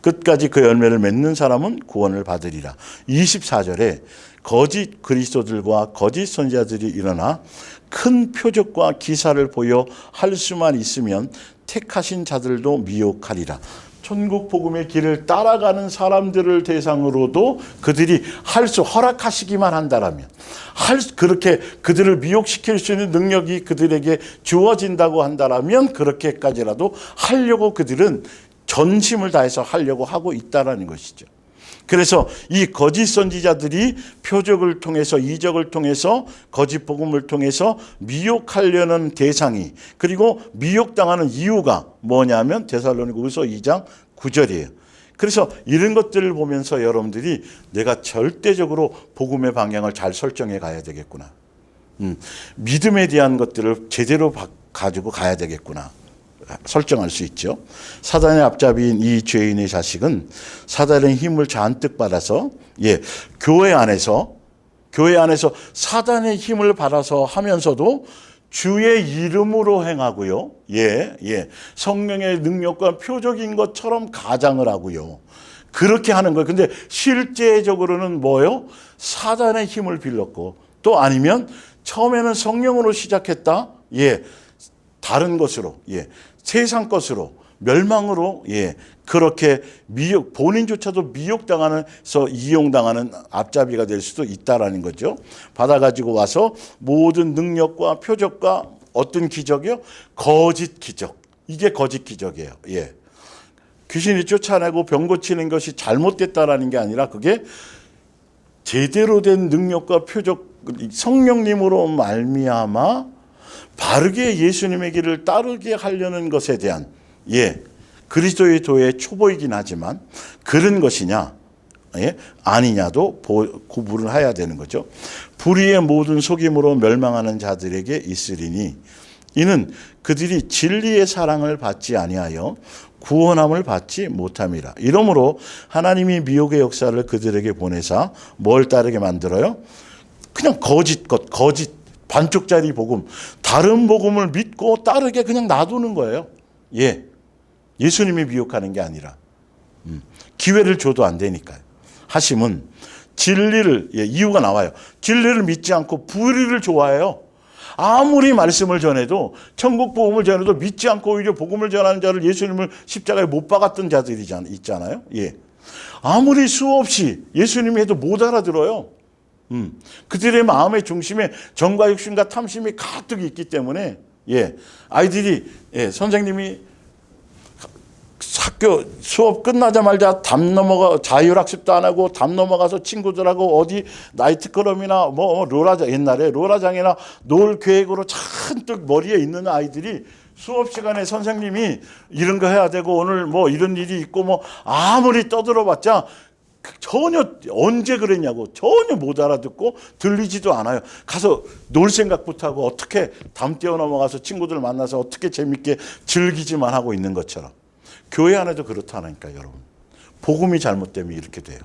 끝까지 그 열매를 맺는 사람은 구원을 받으리라. 24절에 거짓 그리스도들과 거짓 선지자들이 일어나 큰 표적과 기사를 보여 할 수만 있으면 택하신 자들도 미혹하리라. 천국 복음의 길을 따라가는 사람들을 대상으로도 그들이 허락하시기만 한다라면 그렇게 그들을 미혹시킬 수 있는 능력이 그들에게 주어진다고 한다라면 그렇게까지라도 하려고 그들은 전심을 다해서 하려고 하고 있다라는 것이죠. 그래서 이 거짓 선지자들이 표적을 통해서 이적을 통해서 거짓 복음을 통해서 미혹하려는 대상이 그리고 미혹당하는 이유가 뭐냐면 데살로니가후서 2장 9절이에요. 그래서 이런 것들을 보면서 여러분들이 내가 절대적으로 복음의 방향을 잘 설정해 가야 되겠구나. 믿음에 대한 것들을 제대로 가지고 가야 되겠구나. 설정할 수 있죠. 사단의 앞잡이인 이 죄인의 자식은 사단의 힘을 잔뜩 받아서 교회 안에서 사단의 힘을 받아서 하면서도 주의 이름으로 행하고요. 성령의 능력과 표적인 것처럼 가장을 하고요. 그렇게 하는 거예요. 근데 실제적으로는 뭐예요? 사단의 힘을 빌렸고 또 아니면 처음에는 성령으로 시작했다. 다른 것으로 세상 것으로 멸망으로 그렇게 본인조차도 미혹당하면서 이용당하는 앞잡이가 될 수도 있다라는 거죠. 받아가지고 와서 모든 능력과 표적과 어떤 기적이요? 거짓 기적. 이게 거짓 기적이에요. 예. 귀신이 쫓아내고 병 고치는 것이 잘못됐다라는 게 아니라 그게 제대로 된 능력과 표적, 성령님으로 말미암아 바르게 예수님의 길을 따르게 하려는 것에 대한 그리스도의 도의 초보이긴 하지만 그런 것이냐 아니냐도 구분을 해야 되는 거죠. 불의의 모든 속임으로 멸망하는 자들에게 있으리니 이는 그들이 진리의 사랑을 받지 아니하여 구원함을 받지 못함이라. 이러므로 하나님이 미혹의 역사를 그들에게 보내사 뭘 따르게 만들어요? 그냥 거짓 반쪽짜리 복음, 다른 복음을 믿고 따르게 그냥 놔두는 거예요. 예수님이 미혹하는 게 아니라 기회를 줘도 안 되니까요. 하심은 진리를 이유가 나와요. 진리를 믿지 않고 불의를 좋아해요. 아무리 말씀을 전해도 천국 복음을 전해도 믿지 않고 오히려 복음을 전하는 자를 예수님을 십자가에 못 박았던 자들이 있잖아요. 아무리 수없이 예수님이 해도 못 알아들어요. 그들의 마음의 중심에 정과 욕심과 탐심이 가득 있기 때문에 아이들이 선생님이 학교 수업 끝나자마자 담 넘어가 자율학습도 안 하고 담 넘어가서 친구들하고 어디 나이트클럽이나 옛날에 롤라장이나 놀 계획으로 잔뜩 머리에 있는 아이들이 수업 시간에 선생님이 이런 거 해야 되고 오늘 이런 일이 있고 아무리 떠들어봤자 전혀 언제 그랬냐고 전혀 못 알아듣고 들리지도 않아요. 가서 놀 생각부터 하고 어떻게 담 뛰어 넘어가서 친구들 만나서 어떻게 재밌게 즐기지만 하고 있는 것처럼 교회 안에도 그렇다니까 여러분. 복음이 잘못되면 이렇게 돼요.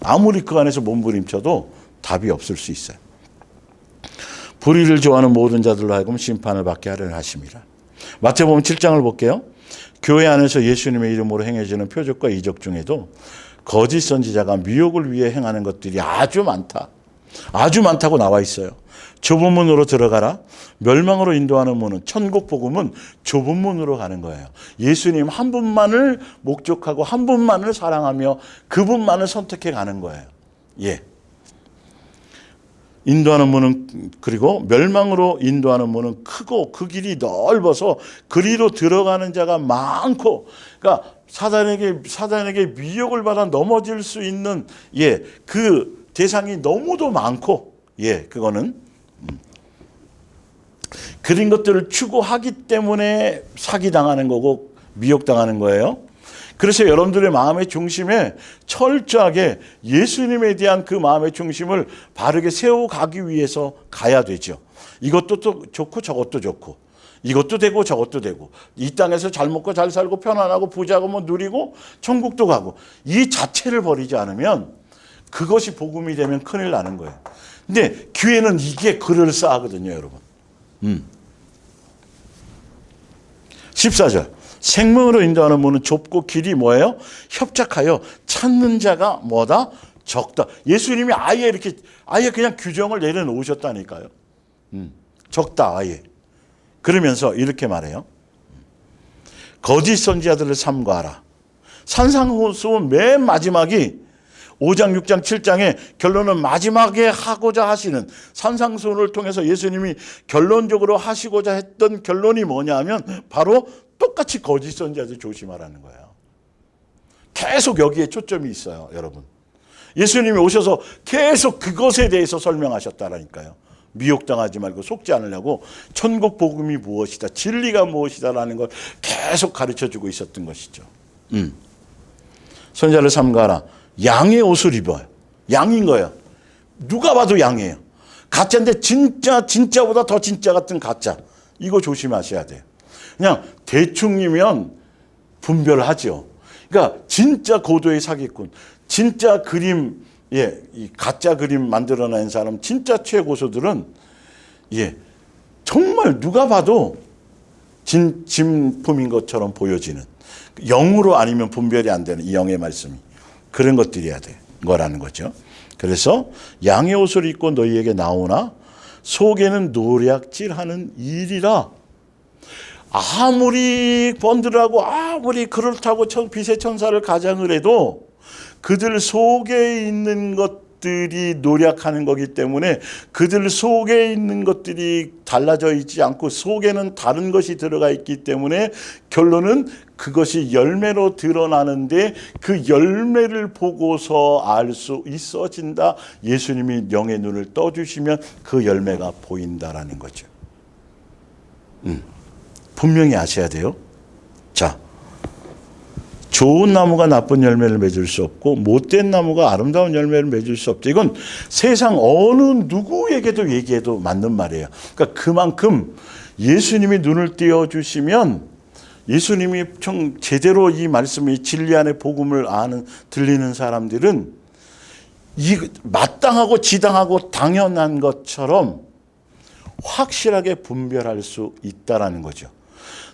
아무리 그 안에서 몸부림쳐도 답이 없을 수 있어요. 불의를 좋아하는 모든 자들로 하여금 심판을 받게 하려는 하심이라. 마태복음 7장을 볼게요. 교회 안에서 예수님의 이름으로 행해지는 표적과 이적 중에도 거짓 선지자가 미혹을 위해 행하는 것들이 아주 많다. 아주 많다고 나와 있어요. 좁은 문으로 들어가라. 멸망으로 인도하는 문은 천국 복음은 좁은 문으로 가는 거예요. 예수님 한 분만을 목적하고 한 분만을 사랑하며 그분만을 선택해 가는 거예요. 인도하는 문은 그리고 멸망으로 인도하는 문은 크고 그 길이 넓어서 그리로 들어가는 자가 많고 그러니까 사단에게 미혹을 받아 넘어질 수 있는 그 대상이 너무도 많고 그거는 그런 것들을 추구하기 때문에 사기당하는 거고 미혹당하는 거예요. 그래서 여러분들의 마음의 중심에 철저하게 예수님에 대한 그 마음의 중심을 바르게 세워가기 위해서 가야 되죠. 이것도 또 좋고 저것도 좋고 이것도 되고 저것도 되고 이 땅에서 잘 먹고 잘 살고 편안하고 부자고 누리고 천국도 가고 이 자체를 버리지 않으면 그것이 복음이 되면 큰일 나는 거예요. 근데 교회는 이게 그럴싸하거든요, 여러분. 14절. 생명으로 인도하는 문은 좁고 길이 뭐예요? 협착하여 찾는 자가 뭐다? 적다. 예수님이 아예 그냥 규정을 내려놓으셨다니까요. 적다 아예. 그러면서 이렇게 말해요. 거짓 선지자들을 삼가하라. 산상수훈 맨 마지막이 5장, 6장, 7장의 결론은 마지막에 하고자 하시는 산상수훈을 통해서 예수님이 결론적으로 하시고자 했던 결론이 뭐냐 하면 바로 똑같이 거짓 선지자들 조심하라는 거예요. 계속 여기에 초점이 있어요, 여러분. 예수님이 오셔서 계속 그것에 대해서 설명하셨다라니까요. 미혹당하지 말고 속지 않으려고 천국 복음이 무엇이다, 진리가 무엇이다라는 걸 계속 가르쳐주고 있었던 것이죠. 선지자를 삼가하라. 양의 옷을 입어요. 양인 거예요. 누가 봐도 양이에요. 가짜인데 진짜보다 더 진짜 같은 가짜. 이거 조심하셔야 돼요. 그냥 대충이면 분별하죠. 그러니까 진짜 고도의 사기꾼, 진짜 그림, 이 가짜 그림 만들어낸 사람, 진짜 최고수들은 정말 누가 봐도 진품인 것처럼 보여지는, 영으로 아니면 분별이 안 되는 이 영의 말씀이 그런 것들이어야 돼 거라는 거죠. 그래서 양의 옷을 입고 너희에게 나오나 속에는 노략질하는 일이라. 아무리 번들하고 아무리 그렇다고 빛의 천사를 가장을 해도 그들 속에 있는 것 것들이 노력하는 거기 때문에 그들 속에 있는 것들이 달라져 있지 않고 속에는 다른 것이 들어가 있기 때문에 결론은 그것이 열매로 드러나는데 그 열매를 보고서 알 수 있어진다. 예수님이 영의 눈을 떠주시면 그 열매가 보인다라는 거죠. 분명히 아셔야 돼요. 자, 좋은 나무가 나쁜 열매를 맺을 수 없고 못된 나무가 아름다운 열매를 맺을 수 없죠. 이건 세상 어느 누구에게도 얘기해도 맞는 말이에요. 그러니까 그만큼 예수님이 눈을 띄워주시면 예수님이 제대로 이 말씀이 진리 안의 복음을 들리는 사람들은 이 마땅하고 지당하고 당연한 것처럼 확실하게 분별할 수 있다라는 거죠.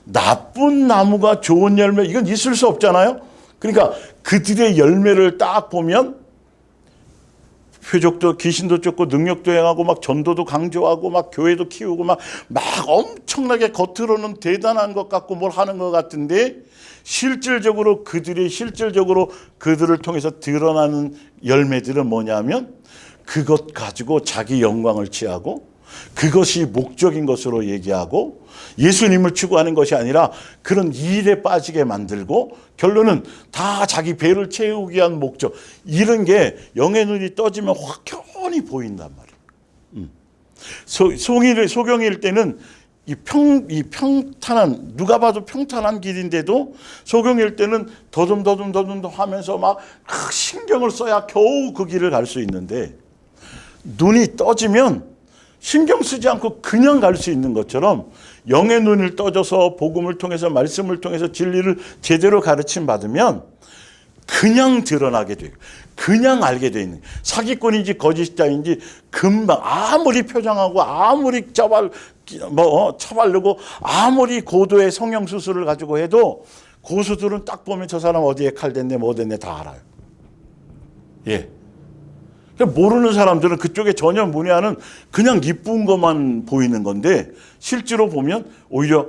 나쁜 나무가 좋은 열매, 이건 있을 수 없잖아요. 그러니까 그들의 열매를 딱 보면 표적도 귀신도 쫓고 능력도 행하고 막 전도도 강조하고 막 교회도 키우고 막 엄청나게 겉으로는 대단한 것 같고 뭘 하는 것 같은데 실질적으로 그들을 통해서 드러나는 열매들은 뭐냐면 그것 가지고 자기 영광을 취하고 그것이 목적인 것으로 얘기하고 예수님을 추구하는 것이 아니라 그런 일에 빠지게 만들고 결론은 다 자기 배를 채우기 위한 목적, 이런 게 영의 눈이 떠지면 확연히 보인단 말이에요. 소경일 때는 이 평탄한, 누가 봐도 평탄한 길인데도 소경일 때는 더듬 하면서 막 신경을 써야 겨우 그 길을 갈 수 있는데 눈이 떠지면 신경 쓰지 않고 그냥 갈 수 있는 것처럼 영의 눈을 떠져서 복음을 통해서 말씀을 통해서 진리를 제대로 가르침 받으면 그냥 드러나게 되고 그냥 알게 돼 있는, 사기꾼인지 거짓자인지 금방 아무리 표정하고 아무리 처바르고 아무리 고도의 성형수술을 가지고 해도 고수들은 딱 보면 저 사람 어디에 칼 댔네 뭐 댔네 다 알아요. 예. 모르는 사람들은 그쪽에 전혀 문의하는 그냥 이쁜 것만 보이는 건데 실제로 보면 오히려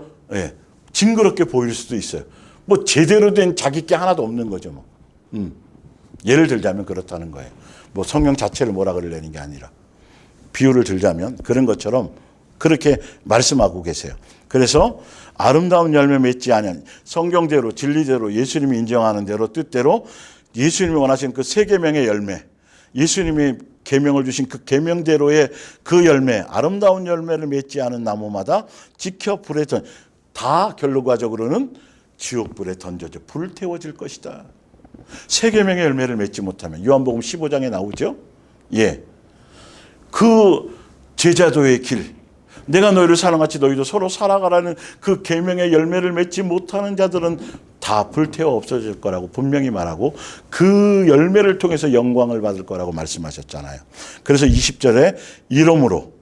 징그럽게 보일 수도 있어요. 뭐 제대로 된 자기 게 하나도 없는 거죠. 뭐. 예를 들자면 그렇다는 거예요. 뭐 성경 자체를 뭐라 그러려는 게 아니라 비유를 들자면 그런 것처럼 그렇게 말씀하고 계세요. 그래서 아름다운 열매 맺지 않은 성경대로 진리대로 예수님이 인정하는 대로 뜻대로 예수님이 원하시는 그 세 계명의 열매, 예수님이 계명을 주신 그 계명대로의 그 열매, 아름다운 열매를 맺지 않은 나무마다 지켜 불에 다 결론과적으로는 지옥불에 던져져 불태워질 것이다. 세 계명의 열매를 맺지 못하면 요한복음 15장에 나오죠. 예, 그 제자도의 길, 내가 너희를 사랑같이 너희도 서로 살아가라는 그 계명의 열매를 맺지 못하는 자들은 다 불태워 없어질 거라고 분명히 말하고 그 열매를 통해서 영광을 받을 거라고 말씀하셨잖아요. 그래서 20절에 이러므로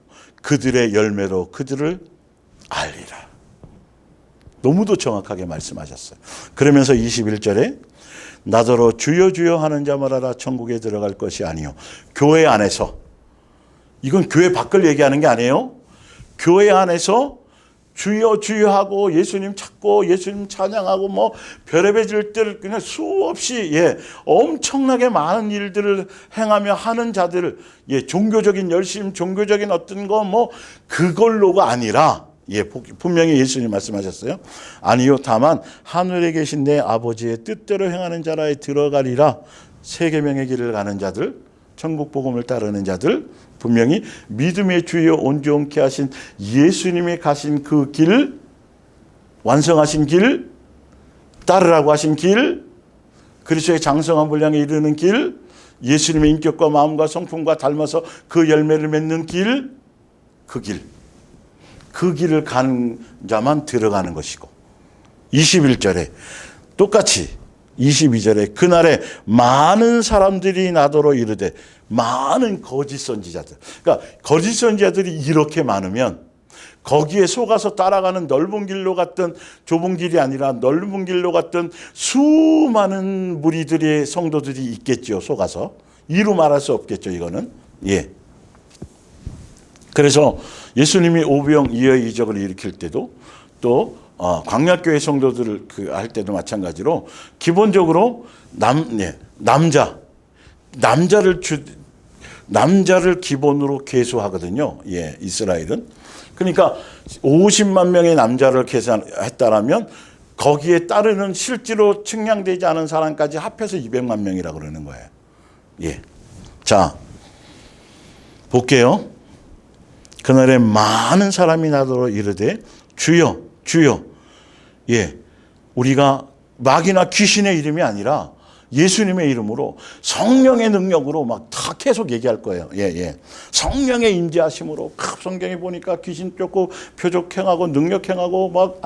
그들의 열매로 그들을 알리라. 너무도 정확하게 말씀하셨어요. 그러면서 21절에 나더러 주여 주여 하는 자마다 천국에 들어갈 것이 아니요. 교회 안에서, 이건 교회 밖을 얘기하는 게 아니에요. 교회 안에서 주여 주여 하고 예수님 찾고 예수님 찬양하고 뭐 별의별 일들 그냥 수없이 엄청나게 많은 일들을 행하며 하는 자들, 종교적인 열심, 종교적인 어떤 거 뭐 그걸로가 아니라 분명히 예수님 말씀하셨어요. 아니요, 다만 하늘에 계신 내 아버지의 뜻대로 행하는 자라에 들어가리라. 세 계명의 길을 가는 자들, 천국 복음을 따르는 자들, 분명히 믿음의 주여 온전케 하신 예수님이 가신 그 길, 완성하신 길, 따르라고 하신 길, 그리스도의 장성한 분량에 이르는 길, 예수님의 인격과 마음과 성품과 닮아서 그 열매를 맺는 길, 그 길을 가는 자만 들어가는 것이고, 21절에 똑같이 22절에 그날에 많은 사람들이 나더러 이르되, 많은 거짓 선지자들, 그러니까 거짓 선지자들이 이렇게 많으면 거기에 속아서 따라가는 넓은 길로 갔던 좁은 길이 아니라 넓은 길로 갔던 수많은 무리들의 성도들이 있겠죠. 속아서 이루 말할 수 없겠죠. 이거는 그래서 예수님이 오병 이어의 이적을 일으킬 때도 또 광야교회 성도들을 할 때도 마찬가지로 기본적으로 남자를 남자를 기본으로 계수하거든요. 예, 이스라엘은. 그러니까 50만 명의 남자를 계산했다라면 거기에 따르는 실제로 측량되지 않은 사람까지 합해서 200만 명이라고 그러는 거예요. 예. 자, 볼게요. 그날에 많은 사람이 나더러 이르되 주여 주여. 예. 우리가 마귀나 귀신의 이름이 아니라 예수님의 이름으로 성령의 능력으로 막 다 계속 얘기할 거예요. 예, 예. 성령의 임재하심으로 성경에 보니까 귀신 쫓고 표적행하고 능력행하고 막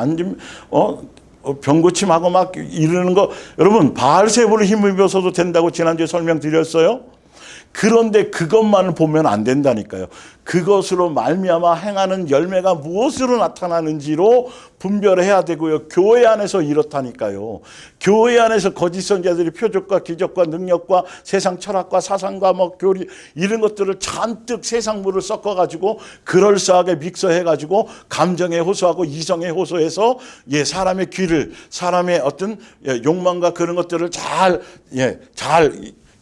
병고침하고 막 이러는 거, 여러분 바알세불을 힘입어서도 된다고 지난주에 설명드렸어요. 그런데 그것만을 보면 안 된다니까요. 그것으로 말미암아 행하는 열매가 무엇으로 나타나는지로 분별해야 되고요. 교회 안에서 이렇다니까요. 교회 안에서 거짓 선지자들이 표적과 기적과 능력과 세상 철학과 사상과 뭐 교리 이런 것들을 잔뜩 세상물을 섞어가지고 그럴싸하게 믹서해가지고 감정에 호소하고 이성에 호소해서 예, 사람의 귀를, 사람의 어떤 욕망과 그런 것들을 잘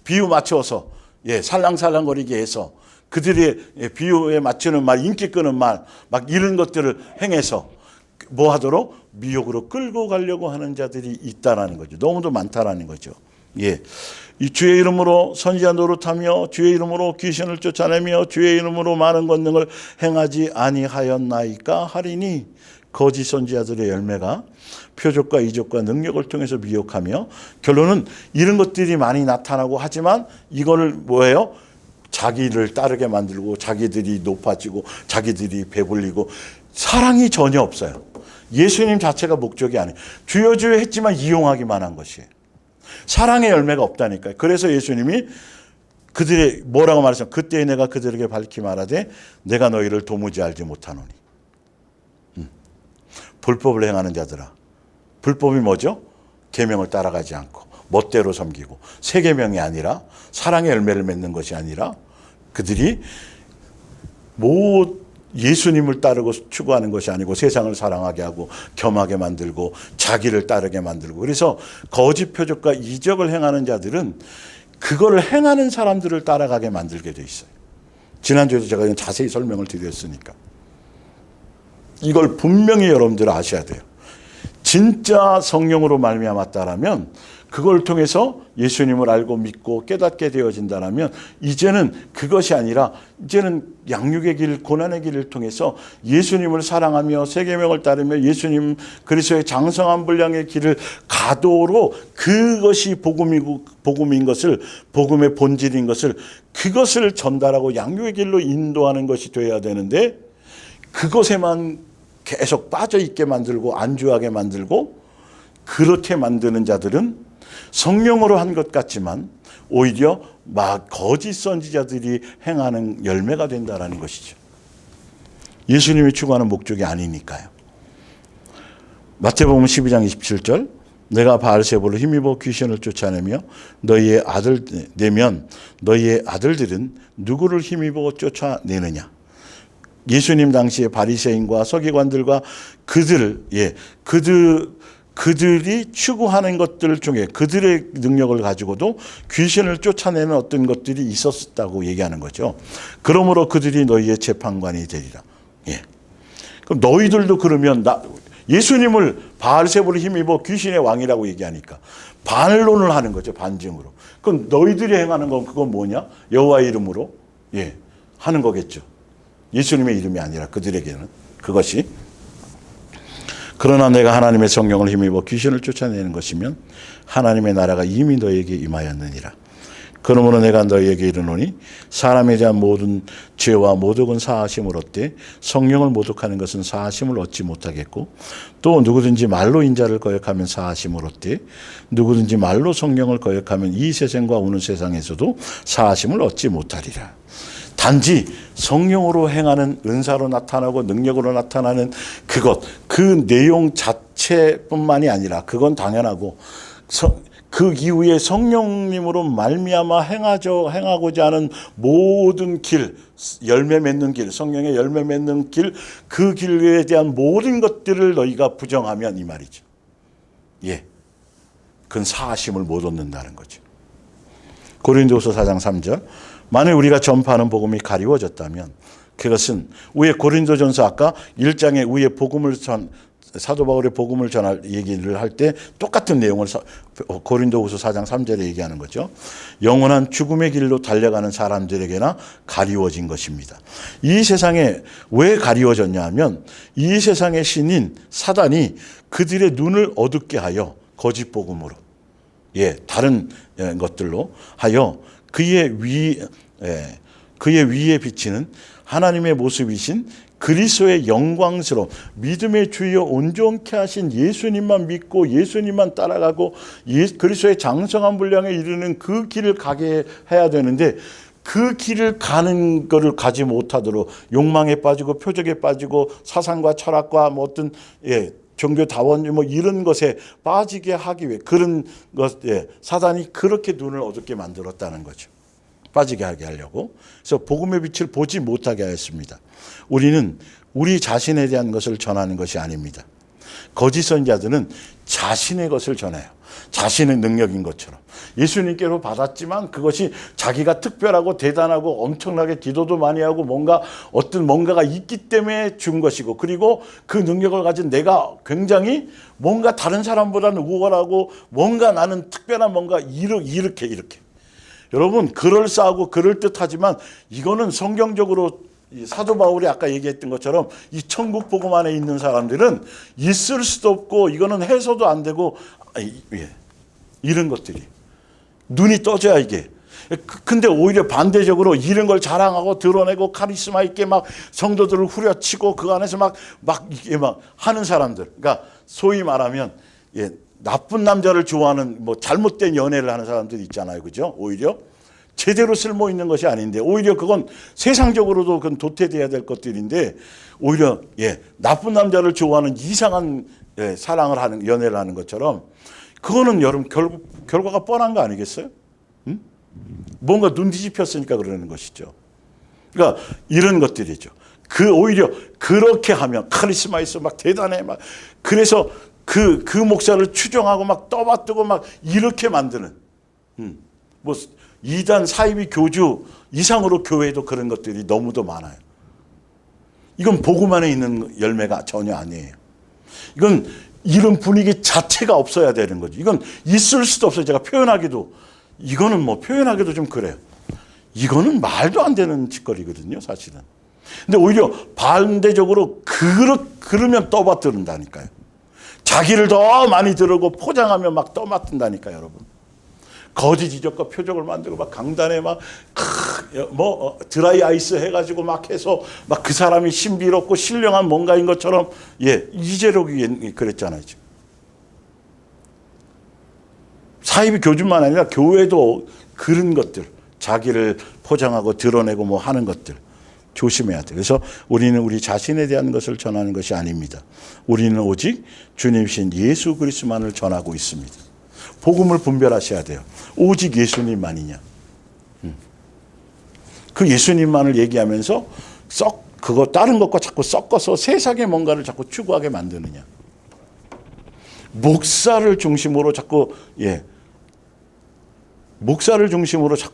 비유 맞춰서 예, 살랑살랑거리게 해서 그들의 비유에 맞추는 말, 인기 끄는 말, 막 이런 것들을 행해서 뭐 하도록 미혹으로 끌고 가려고 하는 자들이 있다라는 거죠. 너무도 많다라는 거죠. 예. 이 주의 이름으로 선지자 노릇하며 주의 이름으로 귀신을 쫓아내며 주의 이름으로 많은 권능을 행하지 아니하였나이까 하리니 거짓 선지자들의 열매가 표적과 이적과 능력을 통해서 미혹하며, 결론은 이런 것들이 많이 나타나고 하지만 이거를 뭐예요? 자기를 따르게 만들고 자기들이 높아지고 자기들이 배불리고 사랑이 전혀 없어요. 예수님 자체가 목적이 아니에요. 주여 주여 했지만 이용하기만 한 것이에요. 사랑의 열매가 없다니까요. 그래서 예수님이 그들의 뭐라고 말했어요? 그때 내가 그들에게 밝히 말하되 내가 너희를 도무지 알지 못하노니. 불법을 행하는 자들아. 불법이 뭐죠? 계명을 따라가지 않고 멋대로 섬기고 새 계명이 아니라 사랑의 열매를 맺는 것이 아니라 그들이 예수님을 따르고 추구하는 것이 아니고 세상을 사랑하게 하고 겸하게 만들고 자기를 따르게 만들고, 그래서 거짓 표적과 이적을 행하는 자들은 그거를 행하는 사람들을 따라가게 만들게 돼 있어요. 지난주에도 제가 자세히 설명을 드렸으니까 이걸 분명히 여러분들 아셔야 돼요. 진짜 성령으로 말미암았다라면 그걸 통해서 예수님을 알고 믿고 깨닫게 되어진다라면 이제는 그것이 아니라 이제는 양육의 길, 고난의 길을 통해서 예수님을 사랑하며 새 계명을 따르며 예수님 그리스도의 장성한 분량의 길을 가도록 그것이 복음인 것을, 복음의 본질인 것을, 그것을 전달하고 양육의 길로 인도하는 것이 되어야 되는데 그것에만 계속 빠져있게 만들고 안주하게 만들고 그렇게 만드는 자들은 성령으로 한 것 같지만 오히려 막 거짓 선지자들이 행하는 열매가 된다는 것이죠. 예수님이 추구하는 목적이 아니니까요. 마태복음 12장 27절 내가 바알세불을 힘입어 귀신을 쫓아내며 너희의 아들들은 누구를 힘입어 쫓아내느냐. 예수님 당시에 바리새인과 서기관들과 그들이 추구하는 것들 중에 그들의 능력을 가지고도 귀신을 쫓아내는 어떤 것들이 있었다고 얘기하는 거죠. 그러므로 그들이 너희의 재판관이 되리라. 예. 그럼 너희들도 그러면 예수님을 바알세불을 힘입어 귀신의 왕이라고 얘기하니까 반론을 하는 거죠. 반증으로. 그럼 너희들이 행하는 건 그건 뭐냐? 여호와의 이름으로 하는 거겠죠. 예수님의 이름이 아니라 그들에게는 그것이. 그러나 내가 하나님의 성령을 힘입어 귀신을 쫓아내는 것이면 하나님의 나라가 이미 너희에게 임하였느니라. 그러므로 내가 너희에게 이르노니 사람에 대한 모든 죄와 모독은 사하심을 얻되 성령을 모독하는 것은 사하심을 얻지 못하겠고, 또 누구든지 말로 인자를 거역하면 사하심을 얻되 누구든지 말로 성령을 거역하면 이 세상과 오는 세상에서도 사하심을 얻지 못하리라. 단지 성령으로 행하는 은사로 나타나고 능력으로 나타나는 그 내용 자체뿐만이 아니라 그건 당연하고 그 이후에 성령님으로 말미암아 행하고자 하는 모든 길, 열매 맺는 길, 성령의 열매 맺는 길, 그 길에 대한 모든 것들을 너희가 부정하면 이 말이죠. 예, 그건 사하심을 못 얻는다는 거죠. 고린도서 4장 3절 만약 우리가 전파하는 복음이 가리워졌다면 그것은 위에 고린도전서 아까 1장에 위에 복음을 사도 바울의 복음을 전할 얘기를 할 때 똑같은 내용을 고린도후서 4장 3절에 얘기하는 거죠. 영원한 죽음의 길로 달려가는 사람들에게나 가리워진 것입니다. 이 세상에 왜 가리워졌냐 하면 이 세상의 신인 사단이 그들의 눈을 어둡게 하여 거짓 복음으로 다른 것들로 하여 그의 위에 비치는 하나님의 모습이신 그리스도의 영광스러운 믿음의 주여 온전케 하신 예수님만 믿고 예수님만 따라가고 그리스도의 장성한 분량에 이르는 그 길을 가게 해야 되는데 그 길을 가는 것을 가지 못하도록 욕망에 빠지고 표적에 빠지고 사상과 철학과 뭐 어떤 종교다원 뭐 이런 것에 빠지게 하기 위해 그런 것에 사단이 그렇게 눈을 어둡게 만들었다는 거죠. 빠지게 하게 하려고. 그래서 복음의 빛을 보지 못하게 하였습니다. 우리는 우리 자신에 대한 것을 전하는 것이 아닙니다. 거짓 선지자들은 자신의 것을 전해요. 자신의 능력인 것처럼. 예수님께로 받았지만 그것이 자기가 특별하고 대단하고 엄청나게 기도도 많이 하고 뭔가가 있기 때문에 준 것이고 그리고 그 능력을 가진 내가 굉장히 뭔가 다른 사람보다는 우월하고 뭔가 나는 특별한 뭔가 이렇게. 여러분 그럴싸하고 그럴듯하지만 이거는 성경적으로 사도 바울이 아까 얘기했던 것처럼 이 천국 복음 안에 있는 사람들은 있을 수도 없고 이거는 해서도 안 되고 이런 것들이 눈이 떠져야 이게. 근데 오히려 반대적으로 이런 걸 자랑하고 드러내고 카리스마 있게 막 성도들을 후려치고 그 안에서 막 하는 사람들. 그러니까 소위 말하면 나쁜 남자를 좋아하는 뭐 잘못된 연애를 하는 사람들이 있잖아요. 그죠? 오히려 제대로 쓸모 있는 것이 아닌데 오히려 그건 세상적으로도 그건 도태돼야 될 것들인데 오히려 나쁜 남자를 좋아하는 이상한 사랑을 하는 연애를 하는 것처럼 그거는 여러분 결과가 뻔한 거 아니겠어요? 응? 뭔가 눈 뒤집혔으니까 그러는 것이죠. 그러니까 이런 것들이죠. 오히려 그렇게 하면 카리스마 있어 막 대단해 막 그래서 그 목사를 추종하고 막 떠받들고 막 이렇게 만드는 뭐 이단 사이비 교주 이상으로 교회에도 그런 것들이 너무도 많아요. 이건 복음 안에 있는 열매가 전혀 아니에요. 이건 이런 분위기 자체가 없어야 되는 거죠. 이건 있을 수도 없어요. 제가 이거는 뭐 표현하기도 좀 그래요. 이거는 말도 안 되는 짓거리거든요, 사실은. 근데 오히려 반대적으로 그러면 떠받든다니까요. 자기를 더 많이 들고 포장하면 막 떠맡든다니까 여러분. 거짓 이적과 표적을 만들고 막 강단에 드라이 아이스 해가지고 막 해서 막 그 사람이 신비롭고 신령한 뭔가인 것처럼 이재록이 그랬잖아요. 지금. 사이비 교주만 아니라 교회도 그런 것들 자기를 포장하고 드러내고 뭐 하는 것들 조심해야 돼요. 그래서 우리는 우리 자신에 대한 것을 전하는 것이 아닙니다. 우리는 오직 주님이신 예수 그리스도만을 전하고 있습니다. 복음을 분별하셔야 돼요. 오직 예수님만이냐. 그 예수님만을 얘기하면서 그거 다른 것과 자꾸 섞어서 세상의 뭔가를 자꾸 추구하게 만드느냐. 목사를 중심으로 자꾸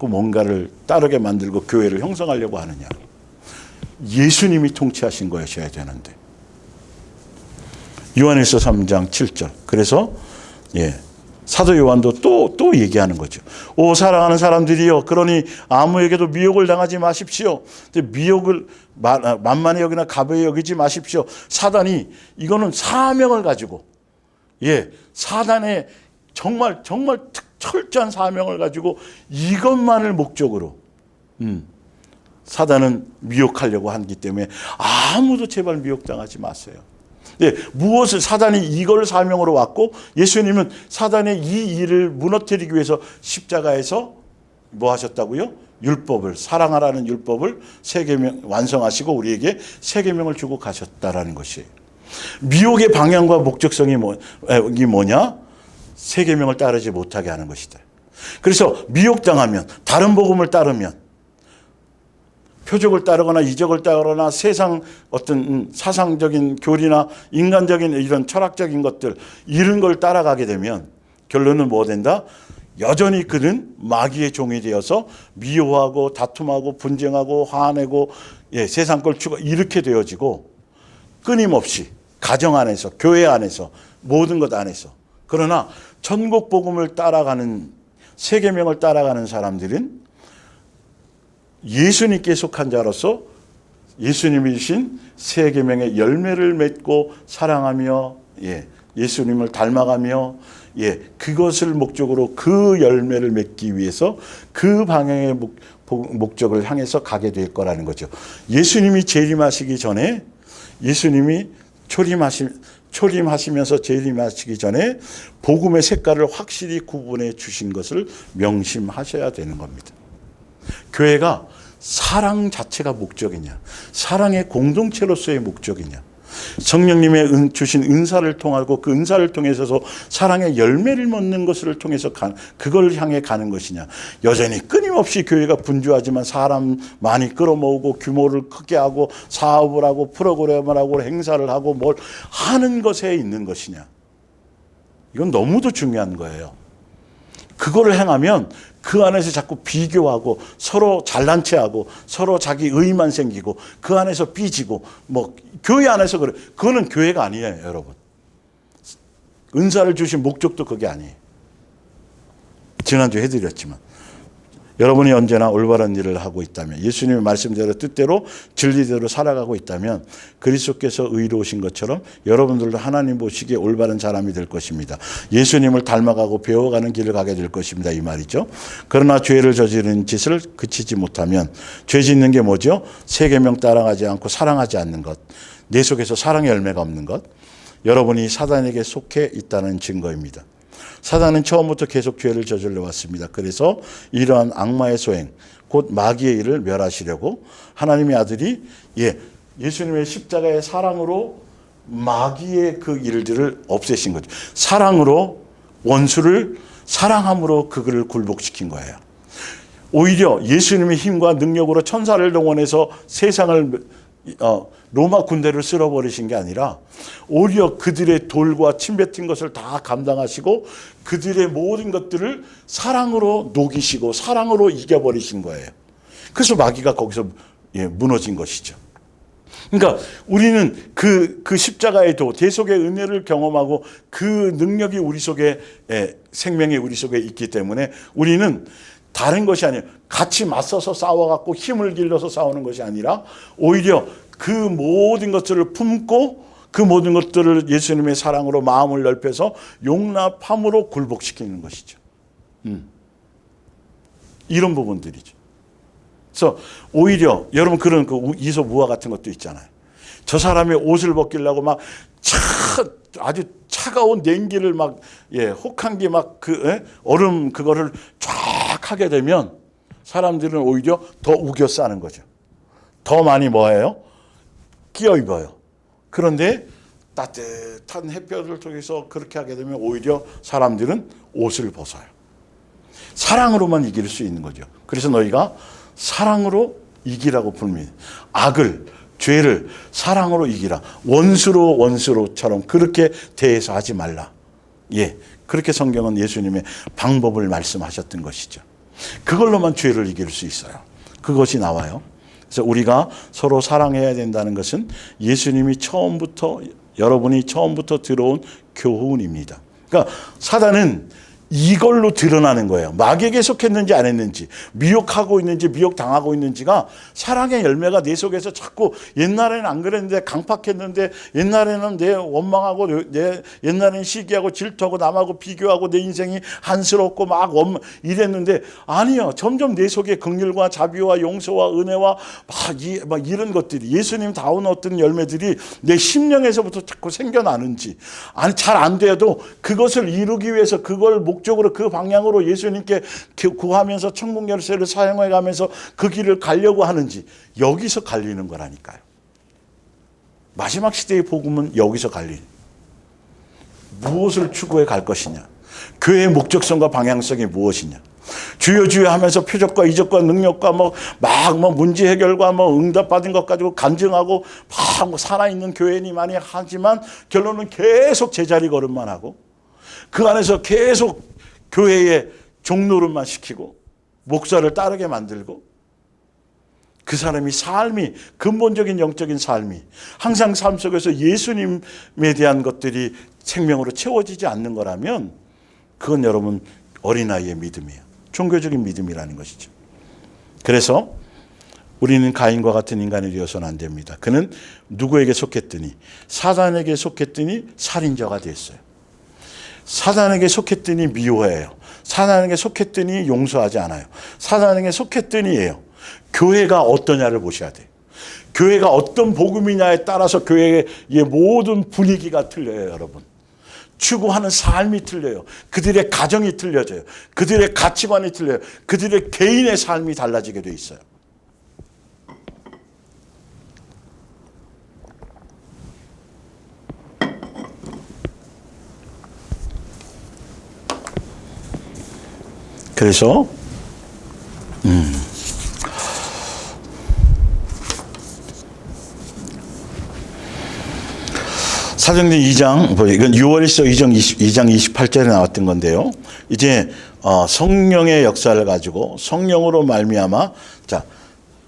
뭔가를 따르게 만들고 교회를 형성하려고 하느냐. 예수님이 통치하신 거여셔야 되는데. 요한일서 3장 7절. 그래서 사도 요한도 또 얘기하는 거죠. 오 사랑하는 사람들이여 그러니 아무에게도 미혹을 당하지 마십시오. 미혹을 만만히 여기나 가벼이 여기지 마십시오. 사단이 이거는 사명을 가지고 사단의 정말 철저한 사명을 가지고 이것만을 목적으로 사단은 미혹하려고 하기 때문에 아무도 제발 미혹당하지 마세요. 무엇을 사단이 이걸 사명으로 왔고 예수님은 사단의 이 일을 무너뜨리기 위해서 십자가에서 뭐 하셨다고요? 율법을 사랑하라는 율법을 세계명 완성하시고 우리에게 세계명을 주고 가셨다라는 것이에요. 미혹의 방향과 목적성이 뭐냐? 세계명을 따르지 못하게 하는 것이다. 그래서 미혹당하면 다른 복음을 따르면 표적을 따르거나 이적을 따르거나 세상 어떤 사상적인 교리나 인간적인 이런 철학적인 것들 이런 걸 따라가게 되면 결론은 뭐 된다? 여전히 그는 마귀의 종이 되어서 미워하고 다툼하고 분쟁하고 화내고 세상 걸 추구 이렇게 되어지고 끊임없이 가정 안에서 교회 안에서 모든 것 안에서 그러나 천국 복음을 따라가는 세계명을 따라가는 사람들은 예수님께 속한 자로서 예수님이 주신 세계명의 열매를 맺고 사랑하며 예수님을 닮아가며 그것을 목적으로 그 열매를 맺기 위해서 그 방향의 목적을 향해서 가게 될 거라는 거죠. 예수님이 재림하시기 전에 예수님이 초림하시면서 재림하시기 전에 복음의 색깔을 확실히 구분해 주신 것을 명심하셔야 되는 겁니다. 교회가 사랑 자체가 목적이냐, 사랑의 공동체로서의 목적이냐, 성령님의 주신 은사를 통하고 그 은사를 통해서 사랑의 열매를 맺는 것을 통해서 그걸 향해 가는 것이냐. 여전히 끊임없이 교회가 분주하지만 사람 많이 끌어모으고 규모를 크게 하고 사업을 하고 프로그램을 하고 행사를 하고 뭘 하는 것에 있는 것이냐. 이건 너무도 중요한 거예요. 그거를 행하면 그 안에서 자꾸 비교하고 서로 잘난 체하고 서로 자기 의의만 생기고 그 안에서 삐지고 교회 안에서 그래. 그거는 교회가 아니에요, 여러분. 은사를 주신 목적도 그게 아니에요. 지난주에 해드렸지만 여러분이 언제나 올바른 일을 하고 있다면 예수님의 말씀대로 뜻대로 진리대로 살아가고 있다면 그리스도께서 의로우신 것처럼 여러분들도 하나님 보시기에 올바른 사람이 될 것입니다. 예수님을 닮아가고 배워가는 길을 가게 될 것입니다. 이 말이죠. 그러나 죄를 저지른 짓을 그치지 못하면 죄 짓는 게 뭐죠? 세계명 따라가지 않고 사랑하지 않는 것. 내 속에서 사랑의 열매가 없는 것. 여러분이 사단에게 속해 있다는 증거입니다. 사단은 처음부터 계속 죄를 저질러 왔습니다. 그래서 이러한 악마의 소행, 곧 마귀의 일을 멸하시려고 하나님의 아들이 예수님의 십자가의 사랑으로 마귀의 그 일들을 없애신 거죠. 사랑으로 원수를 사랑함으로 그들을 굴복시킨 거예요. 오히려 예수님의 힘과 능력으로 천사를 동원해서 세상을 로마 군대를 쓸어버리신 게 아니라 오히려 그들의 돌과 침 뱉은 것을 다 감당하시고 그들의 모든 것들을 사랑으로 녹이시고 사랑으로 이겨버리신 거예요. 그래서 마귀가 거기서 무너진 것이죠. 그러니까 우리는 그 십자가의 도, 대속의 은혜를 경험하고 그 능력이 우리 속에 생명이 우리 속에 있기 때문에 우리는 다른 것이 아니에요. 같이 맞서서 싸워갖고 힘을 길러서 싸우는 것이 아니라 오히려 그 모든 것들을 품고 그 모든 것들을 예수님의 사랑으로 마음을 넓혀서 용납함으로 굴복시키는 것이죠. 이런 부분들이죠. 그래서 오히려 여러분 그런 이소무화 같은 것도 있잖아요. 저 사람의 옷을 벗기려고 막 아주 차가운 냉기를 혹한기 얼음 그거를 쫙 하게 되면 사람들은 오히려 더 우겨 싸는 거죠. 더 많이 뭐예요? 끼어 입어요. 그런데 따뜻한 햇볕을 통해서 그렇게 하게 되면 오히려 사람들은 옷을 벗어요. 사랑으로만 이길 수 있는 거죠. 그래서 너희가 사랑으로 이기라고 부릅니다. 악을, 죄를 사랑으로 이기라. 원수로처럼 그렇게 대해서 하지 말라. 그렇게 성경은 예수님의 방법을 말씀하셨던 것이죠. 그걸로만 죄를 이길 수 있어요. 그것이 나와요. 그래서 우리가 서로 사랑해야 된다는 것은 예수님이 여러분이 처음부터 들어온 교훈입니다. 그러니까 사단은 이걸로 드러나는 거예요. 마귀에게 속했는지 안 했는지, 미혹하고 있는지 미혹당하고 있는지가 사랑의 열매가 내 속에서 자꾸 옛날에는 안 그랬는데 강팍했는데 옛날에는 내 원망하고 옛날에는 시기하고 질투하고 남하고 비교하고 내 인생이 한스럽고 이랬는데 아니요. 점점 내 속에 긍휼과 자비와 용서와 은혜와 이런 것들이 예수님 다운 어떤 열매들이 내 심령에서부터 자꾸 생겨나는지 잘 안 돼도 그것을 이루기 위해서 그걸 목적으로 그 방향으로 예수님께 구하면서 천국 열쇠를 사용해 가면서 그 길을 가려고 하는지 여기서 갈리는 거라니까요. 마지막 시대의 복음은 여기서 갈리는. 무엇을 추구해 갈 것이냐. 교회의 목적성과 방향성이 무엇이냐. 주여 주여 하면서 표적과 이적과 능력과 문제 해결과 응답받은 것 가지고 간증하고 살아있는 교회니만이 하지만 결론은 계속 제자리 걸음만 하고 그 안에서 계속 교회의 종노릇만 시키고 목사를 따르게 만들고 그 사람이 삶이 근본적인 영적인 삶이 항상 삶 속에서 예수님에 대한 것들이 생명으로 채워지지 않는 거라면 그건 여러분 어린아이의 믿음이에요. 종교적인 믿음이라는 것이죠. 그래서 우리는 가인과 같은 인간이 되어서는 안 됩니다. 그는 누구에게 속했더니 사단에게 속했더니 살인자가 됐어요. 사단에게 속했더니 미워해요. 사단에게 속했더니 용서하지 않아요. 사단에게 속했더니예요. 교회가 어떠냐를 보셔야 돼요. 교회가 어떤 복음이냐에 따라서 교회의 모든 분위기가 틀려요, 여러분. 추구하는 삶이 틀려요. 그들의 가정이 틀려져요. 그들의 가치관이 틀려요. 그들의 개인의 삶이 달라지게 돼 있어요. 그래서 사도행전 2장, 이건 유월일서 2장 28절에 나왔던 건데요. 이제 성령의 역사를 가지고 성령으로 말미암아, 자,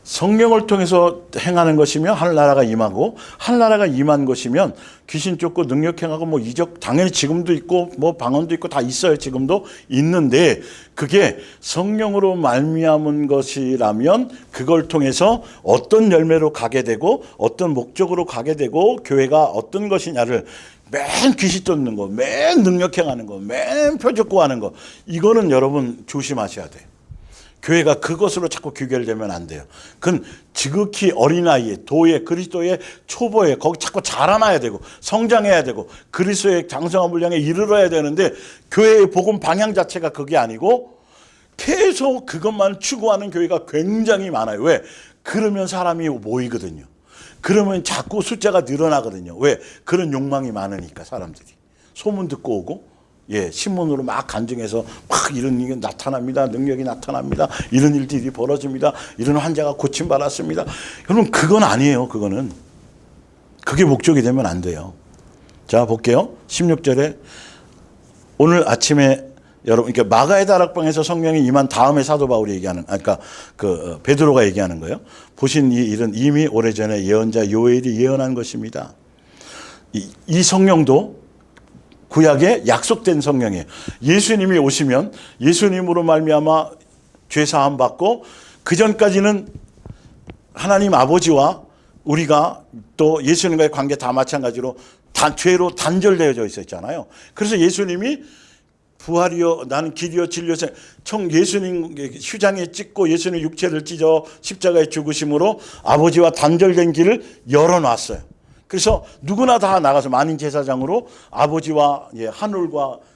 성령을 통해서 행하는 것이면 하늘나라가 임하고, 하늘나라가 임한 것이면 귀신 쫓고 능력 행하고 뭐 이적, 당연히 지금도 있고 뭐 방언도 있고 다 있어요. 지금도 있는데 그게 성령으로 말미암은 것이라면 그걸 통해서 어떤 열매로 가게 되고 어떤 목적으로 가게 되고 교회가 어떤 것이냐를 맨 귀신 쫓는 거, 맨 능력 행하는 거, 맨 표적고 하는 거, 이거는 여러분 조심하셔야 돼요. 교회가 그것으로 자꾸 귀결되면 안 돼요. 그건 지극히 어린아이의 도의 그리스도의 초보에 거기 자꾸 자라나야 되고 성장해야 되고 그리스도의 장성한 분량에 이르러야 되는데 교회의 복음 방향 자체가 그게 아니고 계속 그것만 추구하는 교회가 굉장히 많아요. 왜? 그러면 사람이 모이거든요. 그러면 자꾸 숫자가 늘어나거든요. 왜? 그런 욕망이 많으니까 사람들이. 소문 듣고 오고 신문으로 막 간증해서 막 이런 일이 나타납니다. 능력이 나타납니다. 이런 일들이 벌어집니다. 이런 환자가 고침받았습니다. 여러분 그건 아니에요. 그거는. 그게 목적이 되면 안 돼요. 자 볼게요. 16절에 오늘 아침에 여러분 그러니까 마가의 다락방에서 성령이 임한 다음에 사도 바울이 얘기하는 그러니까 그 베드로가 얘기하는 거예요. 보신 이 일은 이미 오래전에 예언자 요엘이 예언한 것입니다. 이 성령도 구약에 약속된 성령이에요. 예수님이 오시면 예수님으로 말미암아 죄 사함 받고 그 전까지는 하나님 아버지와 우리가 또 예수님과의 관계 다 마찬가지로 죄로 단절되어져 있었잖아요. 그래서 예수님이 부활이요 나는 길이요 진리요 예수님 휴장에 찍고 예수님 육체를 찢어 십자가에 죽으심으로 아버지와 단절된 길을 열어놨어요. 그래서 누구나 다 나가서 만인 제사장으로 아버지와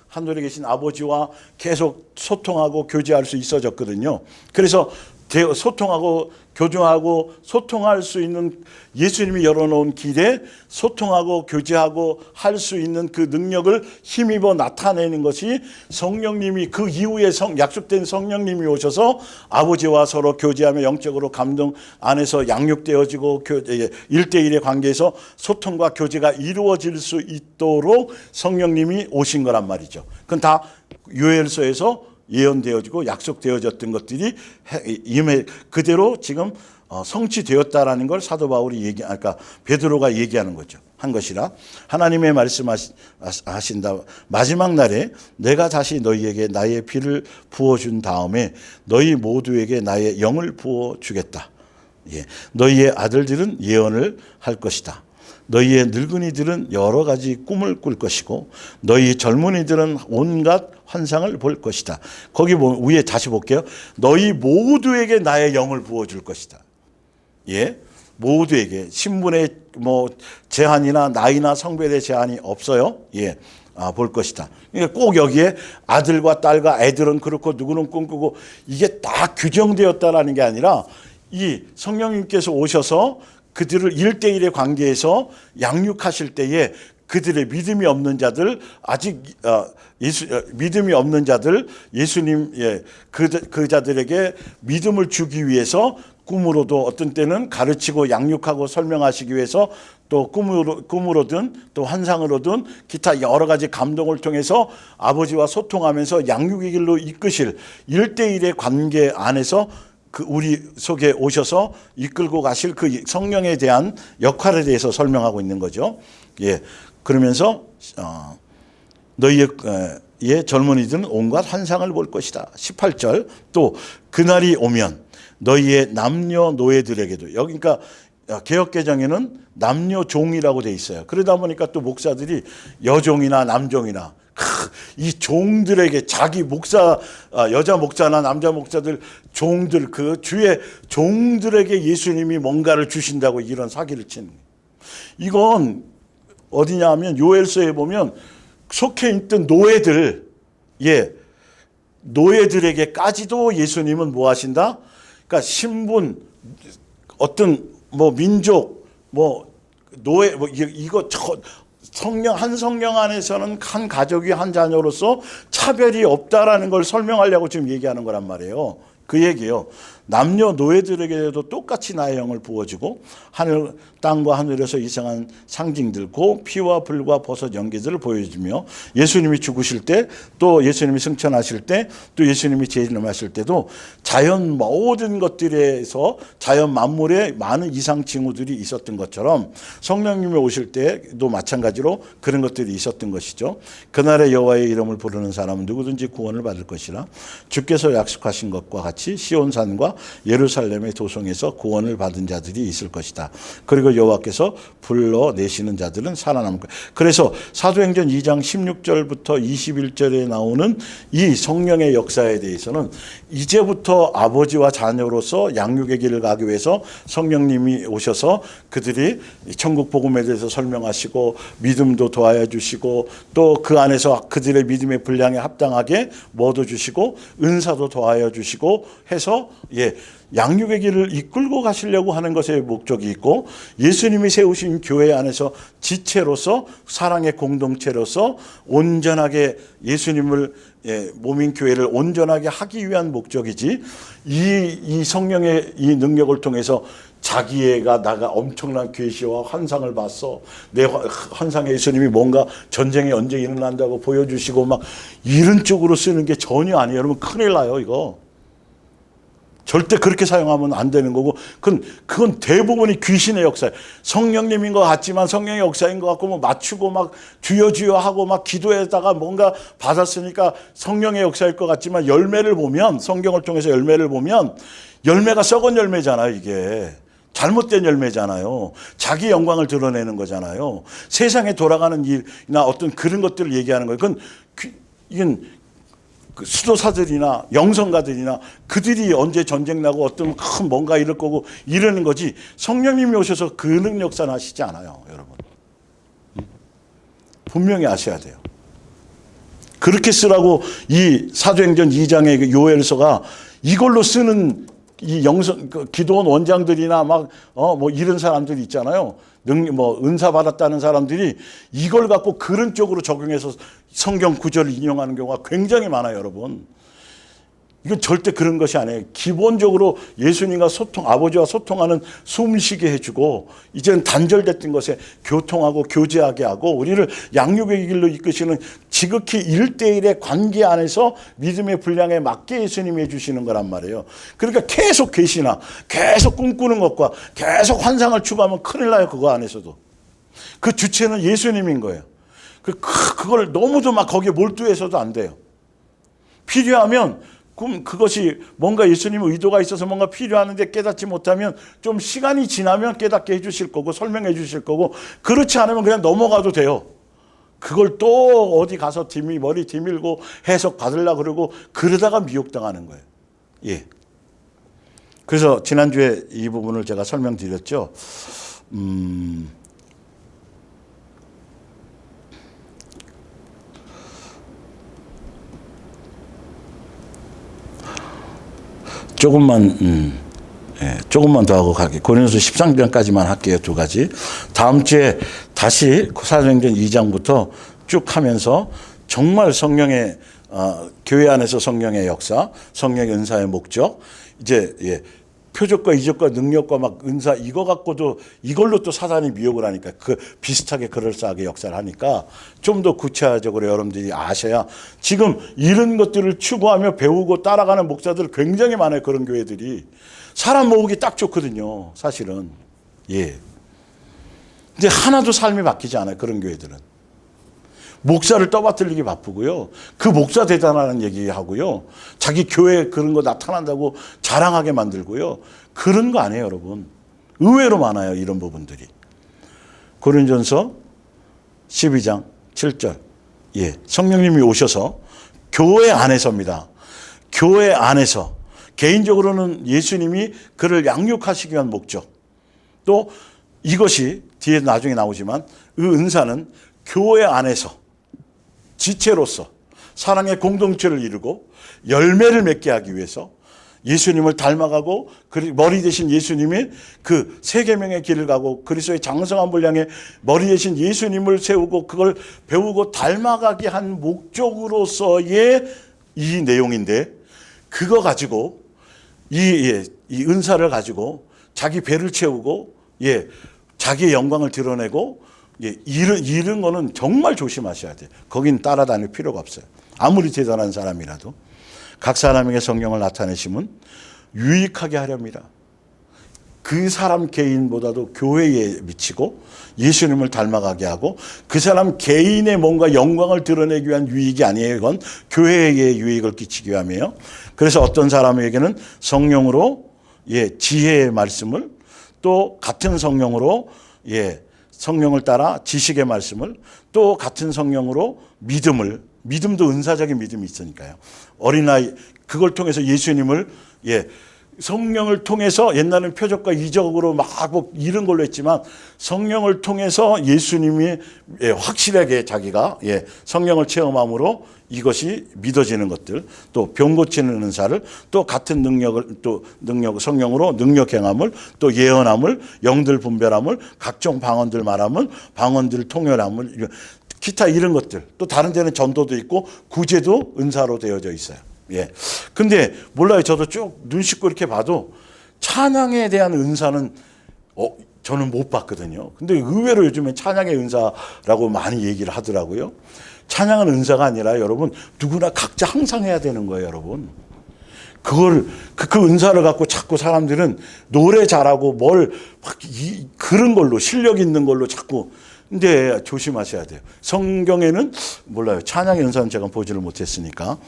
하늘에 계신 아버지와 계속 소통하고 교제할 수 있어졌거든요. 그래서 소통하고 교정하고 소통할 수 있는 예수님이 열어놓은 길에 소통하고 교제하고 할 수 있는 그 능력을 힘입어 나타내는 것이 성령님이 그 이후에 약속된 성령님이 오셔서 아버지와 서로 교제하며 영적으로 감동 안에서 양육되어지고 1대1의 관계에서 소통과 교제가 이루어질 수 있도록 성령님이 오신 거란 말이죠. 그건 다 요엘서에서 예언되어지고 약속되어졌던 것들이 그대로 지금 성취되었다라는 걸 사도 바울이 그러니까 베드로가 얘기하는 거죠. 한 것이라 하나님의 말씀하신다. 마지막 날에 내가 다시 너희에게 나의 피를 부어준 다음에 너희 모두에게 나의 영을 부어주겠다. 너희의 아들들은 예언을 할 것이다. 너희의 늙은이들은 여러 가지 꿈을 꿀 것이고 너희 젊은이들은 온갖 환상을 볼 것이다. 거기 위에 다시 볼게요. 너희 모두에게 나의 영을 부어줄 것이다. 모두에게 신분의 제한이나 나이나 성별의 제한이 없어요. 볼 것이다. 그러니까 꼭 여기에 아들과 딸과 애들은 그렇고 누구는 꿈꾸고 이게 다 규정되었다라는 게 아니라 이 성령님께서 오셔서 그들을 1대1의 관계에서 양육하실 때에 그들의 믿음이 없는 자들 아직 믿음이 없는 자들 예수님 그 자들에게 믿음을 주기 위해서 꿈으로도 어떤 때는 가르치고 양육하고 설명하시기 위해서 또 꿈으로든 또 환상으로든 기타 여러 가지 감동을 통해서 아버지와 소통하면서 양육의 길로 이끄실 1대1의 관계 안에서 그 우리 속에 오셔서 이끌고 가실 그 성령에 대한 역할에 대해서 설명하고 있는 거죠. 예. 그러면서 너희의 젊은이들은 온갖 환상을 볼 것이다. 18절 또 그날이 오면 너희의 남녀노예들에게도 여기 그러니까 개역개정에는 남녀종이라고 돼 있어요. 그러다 보니까 또 목사들이 여종이나 남종이나 이 종들에게 자기 목사 여자 목사나 남자 목사들 종들 그 주의 종들에게 예수님이 뭔가를 주신다고 이런 사기를 치는 거예요. 이건 어디냐 하면 요엘서에 보면 속해 있던 노예들 노예들에게까지도 예수님은 뭐 하신다? 그러니까 신분 어떤 뭐 민족 뭐 노예 뭐 이거 한 성령 안에서는 한 가족이 한 자녀로서 차별이 없다라는 걸 설명하려고 지금 얘기하는 거란 말이에요. 그 얘기예요. 남녀 노예들에게도 똑같이 나의 영을 부어주고 하늘 땅과 하늘에서 이상한 상징들 고 피와 불과 버섯 연기들을 보여주며 예수님이 죽으실 때 또 예수님이 승천하실 때 또 예수님이 재림하실 때도 자연 모든 것들에서 자연 만물에 많은 이상 징후들이 있었던 것처럼 성령님이 오실 때도 마찬가지로 그런 것들이 있었던 것이죠. 그날의 여호와의 이름을 부르는 사람은 누구든지 구원을 받을 것이라 주께서 약속하신 것과 같이 시온산과 예루살렘의 도성에서 구원을 받은 자들이 있을 것이다. 그리고 여호와께서 불러내시는 자들은 살아남을 거예요. 그래서 사도행전 2장 16절부터 21절에 나오는 이 성령의 역사에 대해서는 이제부터 아버지와 자녀로서 양육의 길을 가기 위해서 성령님이 오셔서 그들이 천국 복음에 대해서 설명하시고 믿음도 도와해 주시고 또 그 안에서 그들의 믿음의 분량에 합당하게 뭐도 주시고 은사도 도와해 주시고 해서 양육의 길을 이끌고 가시려고 하는 것에 목적이 있고 예수님이 세우신 교회 안에서 지체로서 사랑의 공동체로서 온전하게 예수님을 몸인 교회를 온전하게 하기 위한 목적이지 이 성령의 이 능력을 통해서 자기애가 나가 엄청난 계시와 환상을 봤어. 내 환상에 예수님이 뭔가 전쟁이 언제 일어난다고 보여주시고 막 이런 쪽으로 쓰는 게 전혀 아니에요. 여러분 큰일 나요 이거. 절대 그렇게 사용하면 안 되는 거고 그건 대부분이 귀신의 역사예요. 성령님인 것 같지만 성령의 역사인 것 같고 뭐 맞추고 막 주여 주여 하고 막 기도에다가 뭔가 받았으니까 성령의 역사일 것 같지만 열매를 보면 성경을 통해서 열매를 보면 열매가 썩은 열매잖아요. 이게 잘못된 열매잖아요. 자기 영광을 드러내는 거잖아요. 세상에 돌아가는 일이나 어떤 그런 것들을 얘기하는 거예요. 이건 수도사들이나 영성가들이나 그들이 언제 전쟁 나고 어떤 큰 뭔가 이럴 거고 이러는 거지 성령님이 오셔서 그 능력산 하시지 않아요. 여러분 분명히 아셔야 돼요. 그렇게 쓰라고 이 사도행전 2장의 요엘서가 이걸로 쓰는 이 기도원 원장들이나 막 뭐 이런 사람들이 있잖아요. 은사 받았다는 사람들이 이걸 갖고 그런 쪽으로 적용해서 성경 구절을 인용하는 경우가 굉장히 많아요, 여러분. 이건 절대 그런 것이 아니에요. 기본적으로 예수님과 아버지와 소통하는 숨쉬게 해주고 이제는 단절됐던 것에 교통하고 교제하게 하고 우리를 양육의 길로 이끄시는 지극히 1대1의 관계 안에서 믿음의 분량에 맞게 예수님이 해주시는 거란 말이에요. 그러니까 계속 계시나 계속 꿈꾸는 것과 계속 환상을 추구하면 큰일 나요. 그거 안에서도. 그 주체는 예수님인 거예요. 그걸 너무도 막 거기에 몰두해서도 안 돼요. 필요하면 그럼 그것이 뭔가 예수님의 의도가 있어서 뭔가 필요하는데 깨닫지 못하면 좀 시간이 지나면 깨닫게 해주실 거고 설명해 주실 거고 그렇지 않으면 그냥 넘어가도 돼요. 그걸 또 어디 가서 머리 디밀고 해석 받으려고 그러고 그러다가 미혹당하는 거예요. 예. 그래서 지난주에 이 부분을 제가 설명드렸죠. 조금만 더 하고 가게. 고린도서 13장까지만 할게요. 두 가지. 다음 주에 다시 사도행전 2장부터 쭉 하면서 정말 성령의 교회 안에서 성령의 역사, 성령의 은사의 목적, 이제 표적과 이적과 능력과 막 은사 이거 갖고도 이걸로 또 사단이 미혹을 하니까 그 비슷하게 그럴싸하게 역사를 하니까 좀 더 구체적으로 여러분들이 아셔야 지금 이런 것들을 추구하며 배우고 따라가는 목사들 굉장히 많아요. 그런 교회들이 사람 모으기 딱 좋거든요. 사실은. 예. 근데 하나도 삶이 바뀌지 않아요. 그런 교회들은. 목사를 떠받들리기 바쁘고요. 그 목사 대단하는 얘기하고요. 자기 교회 그런 거 나타난다고 자랑하게 만들고요. 그런 거 아니에요, 여러분. 의외로 많아요, 이런 부분들이. 고린전서 12장 7절. 예, 성령님이 오셔서 교회 안에서입니다. 교회 안에서. 개인적으로는 예수님이 그를 양육하시기 위한 목적. 또 이것이 뒤에 나중에 나오지만 그 은사는 교회 안에서 지체로서 사랑의 공동체를 이루고 열매를 맺게 하기 위해서 예수님을 닮아가고 머리 대신 예수님의 그 세 계명의 길을 가고 그리스도의 장성한 분량에 머리 대신 예수님을 세우고 그걸 배우고 닮아가게 한 목적으로서의 이 내용인데 그거 가지고 이 은사를 가지고 자기 배를 채우고 자기의 영광을 드러내고 이런 거는 정말 조심하셔야 돼요. 거긴 따라다닐 필요가 없어요. 아무리 대단한 사람이라도 각 사람에게 성령을 나타내심은 유익하게 하렵니다. 그 사람 개인보다도 교회에 미치고 예수님을 닮아가게 하고 그 사람 개인의 뭔가 영광을 드러내기 위한 유익이 아니에요. 이건 교회에 유익을 끼치기 위함이에요. 그래서 어떤 사람에게는 성령으로 지혜의 말씀을 또 같은 성령으로 성령을 따라 지식의 말씀을 또 같은 성령으로 믿음도 은사적인 믿음이 있으니까요. 어린아이 그걸 통해서 예수님을 성령을 통해서 옛날에는 표적과 이적으로 막 이런 걸로 했지만 성령을 통해서 예수님이 확실하게 자기가 성령을 체험함으로 이것이 믿어지는 것들 또 병 고치는 은사를 또 같은 성령으로 능력 행함을 또 예언함을 영들 분별함을 각종 방언들 말함을 방언들 통역함을 기타 이런 것들 또 다른 데는 전도도 있고 구제도 은사로 되어져 있어요. 근데 몰라요. 저도 쭉 눈 씻고 이렇게 봐도 찬양에 대한 은사는 저는 못 봤거든요. 근데 의외로 요즘에 찬양의 은사라고 많이 얘기를 하더라고요. 찬양은 은사가 아니라 여러분 누구나 각자 항상 해야 되는 거예요, 여러분. 그걸 그 은사를 갖고 자꾸 사람들은 노래 잘하고 그런 걸로 실력 있는 걸로 자꾸 근데 조심하셔야 돼요. 성경에는 몰라요. 찬양의 은사는 제가 보지를 못했으니까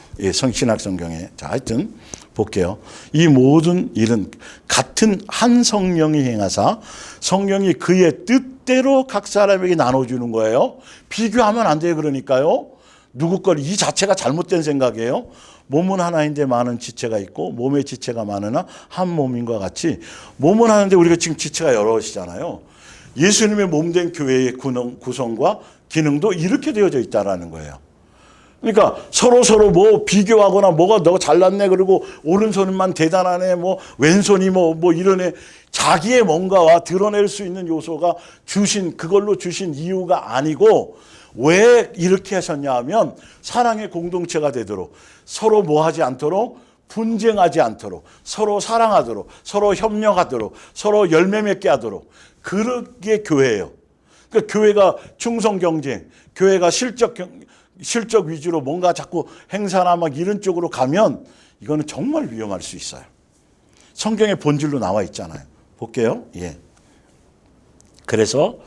신약 성경에 자 하여튼 볼게요. 이 모든 일은 같은 한 성령이 행하사 성령이 그의 뜻대로 각 사람에게 나눠주는 거예요. 비교하면 안 돼요. 그러니까요. 누구 걸 이 자체가 잘못된 생각이에요. 몸은 하나인데 많은 지체가 있고 몸의 지체가 많으나 한 몸인과 같이 몸은 하나인데 우리가 지금 지체가 여럿이잖아요. 예수님의 몸된 교회의 구성과 기능도 이렇게 되어져 있다라는 거예요. 그러니까 서로 뭐 비교하거나 뭐가 너 잘났네 그리고 오른손만 대단하네 뭐 왼손이 뭐 이러네 자기의 뭔가와 드러낼 수 있는 요소가 그걸로 주신 이유가 아니고 왜 이렇게 하셨냐 하면 사랑의 공동체가 되도록 서로 뭐 하지 않도록 분쟁하지 않도록 서로 사랑하도록 서로 협력하도록 서로 열매 맺게 하도록 그렇게 교회예요. 그러니까 교회가 충성 경쟁, 교회가 실적 위주로 뭔가 자꾸 행사나 막 이런 쪽으로 가면 이거는 정말 위험할 수 있어요. 성경의 본질로 나와 있잖아요. 볼게요. 그래서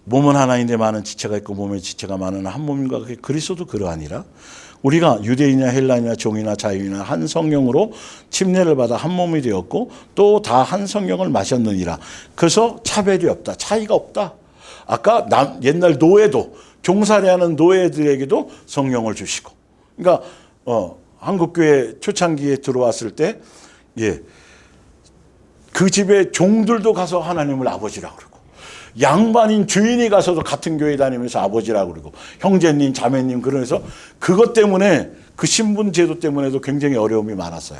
몸은 하나인데 많은 지체가 있고 몸의 지체가 많으나 한 몸인가 그리스도도 그러하니라. 우리가 유대인이나 헬라인이나 종이나 자유인이나 한 성령으로 침례를 받아 한 몸이 되었고 또 다 한 성령을 마셨느니라. 그래서 차별이 없다. 차이가 없다. 아까 옛날 노예도 종살이하는 노예들에게도 성령을 주시고. 그러니까 한국교회 초창기에 들어왔을 때 그 집에 종들도 가서 하나님을 아버지라고 그러고 양반인 주인이 가서도 같은 교회 다니면서 아버지라고 그러고 형제님 자매님 그러면서 그것 때문에 그 신분 제도 때문에도 굉장히 어려움이 많았어요.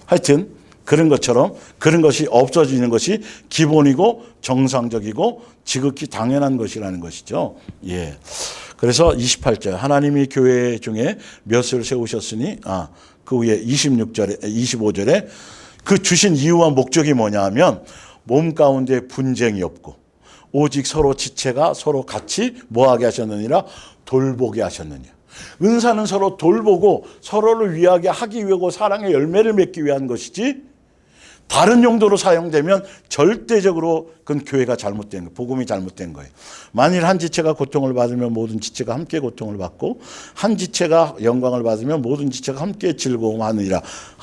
하여튼 그런 것처럼 그런 것이 없어지는 것이 기본이고 정상적이고 지극히 당연한 것이라는 것이죠. 그래서 28절 하나님이 교회 중에 몇을 세우셨으니 그 후에 25절에 그 주신 이유와 목적이 뭐냐 하면 몸 가운데 분쟁이 없고 오직 서로 지체가 서로 같이 뭐하게 하셨느니라 돌보게 하셨느냐. 은사는 서로 돌보고 서로를 위하게 하기 위하고 사랑의 열매를 맺기 위한 것이지 다른 용도로 사용되면 절대적으로 그건 교회가 잘못된 거예요. 복음이 잘못된 거예요. 만일 한 지체가 고통을 받으면 모든 지체가 함께 고통을 받고 한 지체가 영광을 받으면 모든 지체가 함께 즐거움하느니라.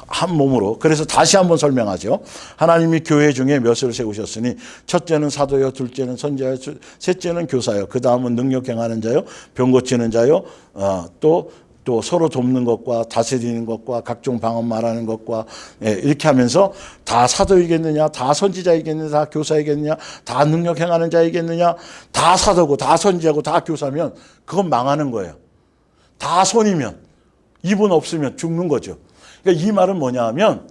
한 몸으로. 그래서 다시 한번 설명하죠. 하나님이 교회 중에 몇을 세우셨으니 첫째는 사도요, 둘째는 선지자요, 셋째는 교사요, 그 다음은 능력 행하는 자요, 병 고치는 자요, 또 서로 돕는 것과 다스리는 것과 각종 방언 말하는 것과 이렇게 하면서 다 사도이겠느냐, 다 선지자이겠느냐, 다 교사이겠느냐, 다 능력 행하는 자이겠느냐, 다 사도고 다 선지자고 다 교사면 그건 망하는 거예요. 다 손이면 입은 없으면 죽는 거죠. 그러니까 이 말은 뭐냐 하면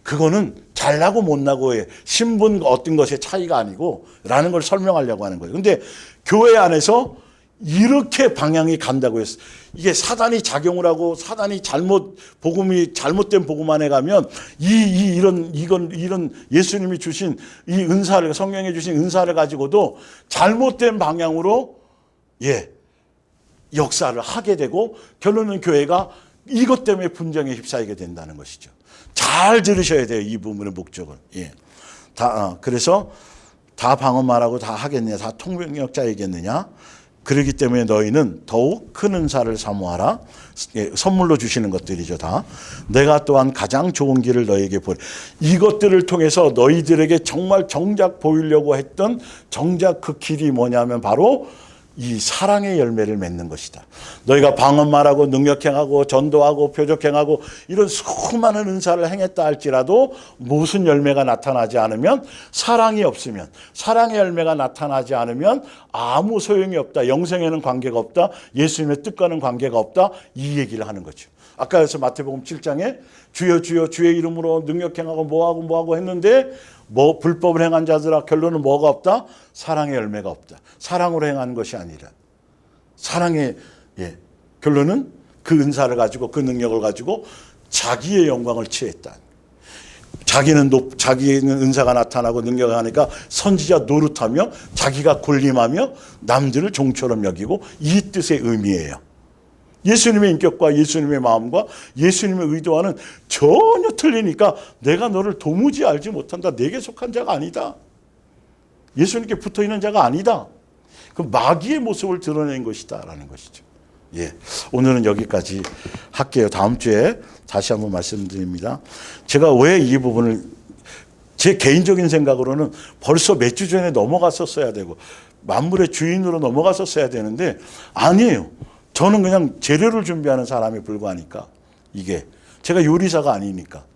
그거는 잘나고 못나고의 신분 어떤 것의 차이가 아니고 라는 걸 설명하려고 하는 거예요. 근데 교회 안에서 이렇게 방향이 간다고 했어요. 이게 사단이 작용을 하고 사단이 복음이 잘못된 복음 안에 가면 이런 예수님이 주신 이 은사를, 성령에 주신 은사를 가지고도 잘못된 방향으로 역사를 하게 되고 결론은 교회가 이것 때문에 분쟁에 휩싸이게 된다는 것이죠. 잘 들으셔야 돼요. 이 부분의 목적을. 그래서 다 방언 말하고 다 하겠느냐, 다 통역자이겠느냐. 그렇기 때문에 너희는 더욱 큰 은사를 사모하라. 선물로 주시는 것들이죠. 다. 내가 또한 가장 좋은 길을 너희에게 보내. 이것들을 통해서 너희들에게 정말 정작 보이려고 했던 정작 그 길이 뭐냐면 바로 이 사랑의 열매를 맺는 것이다. 너희가 방언 말하고 능력행하고 전도하고 표적행하고 이런 수많은 은사를 행했다 할지라도 무슨 열매가 나타나지 않으면, 사랑이 없으면, 사랑의 열매가 나타나지 않으면 아무 소용이 없다. 영생에는 관계가 없다. 예수님의 뜻과는 관계가 없다. 이 얘기를 하는 거죠. 아까 그래서 마태복음 7장에 주여 주여 주의 이름으로 능력행하고 뭐하고 했는데 불법을 행한 자들아 결론은 뭐가 없다? 사랑의 열매가 없다. 사랑으로 행하는 것이 아니라 사랑의 결론은 그 은사를 가지고 그 능력을 가지고 자기의 영광을 취했다. 자기는 은사가 나타나고 능력을 하니까 선지자 노릇하며 자기가 군림하며 남들을 종처럼 여기고 이 뜻의 의미예요. 예수님의 인격과 예수님의 마음과 예수님의 의도와는 전혀 틀리니까 내가 너를 도무지 알지 못한다. 내게 속한 자가 아니다. 예수님께 붙어있는 자가 아니다. 그 마귀의 모습을 드러낸 것이다 라는 것이죠. 오늘은 여기까지 할게요. 다음 주에 다시 한번 말씀드립니다. 제가 왜 이 부분을 제 개인적인 생각으로는 벌써 몇 주 전에 넘어갔었어야 되고 만물의 주인으로 넘어갔었어야 되는데 아니에요. 저는 그냥 재료를 준비하는 사람에 불과하니까 이게 제가 요리사가 아니니까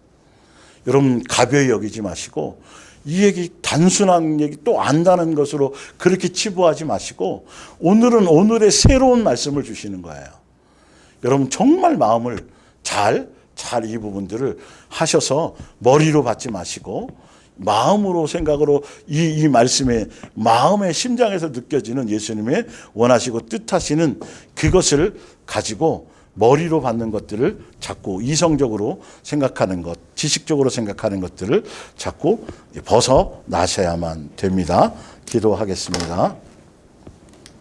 여러분 가벼이 여기지 마시고 이 얘기 단순한 얘기 또 안다는 것으로 그렇게 치부하지 마시고 오늘은 오늘의 새로운 말씀을 주시는 거예요. 여러분 정말 마음을 잘 이 부분들을 하셔서 머리로 받지 마시고 마음으로 생각으로 이 말씀에 마음의 심장에서 느껴지는 예수님의 원하시고 뜻하시는 그것을 가지고 머리로 받는 것들을 자꾸 이성적으로 생각하는 것, 지식적으로 생각하는 것들을 자꾸 벗어나셔야만 됩니다. 기도하겠습니다.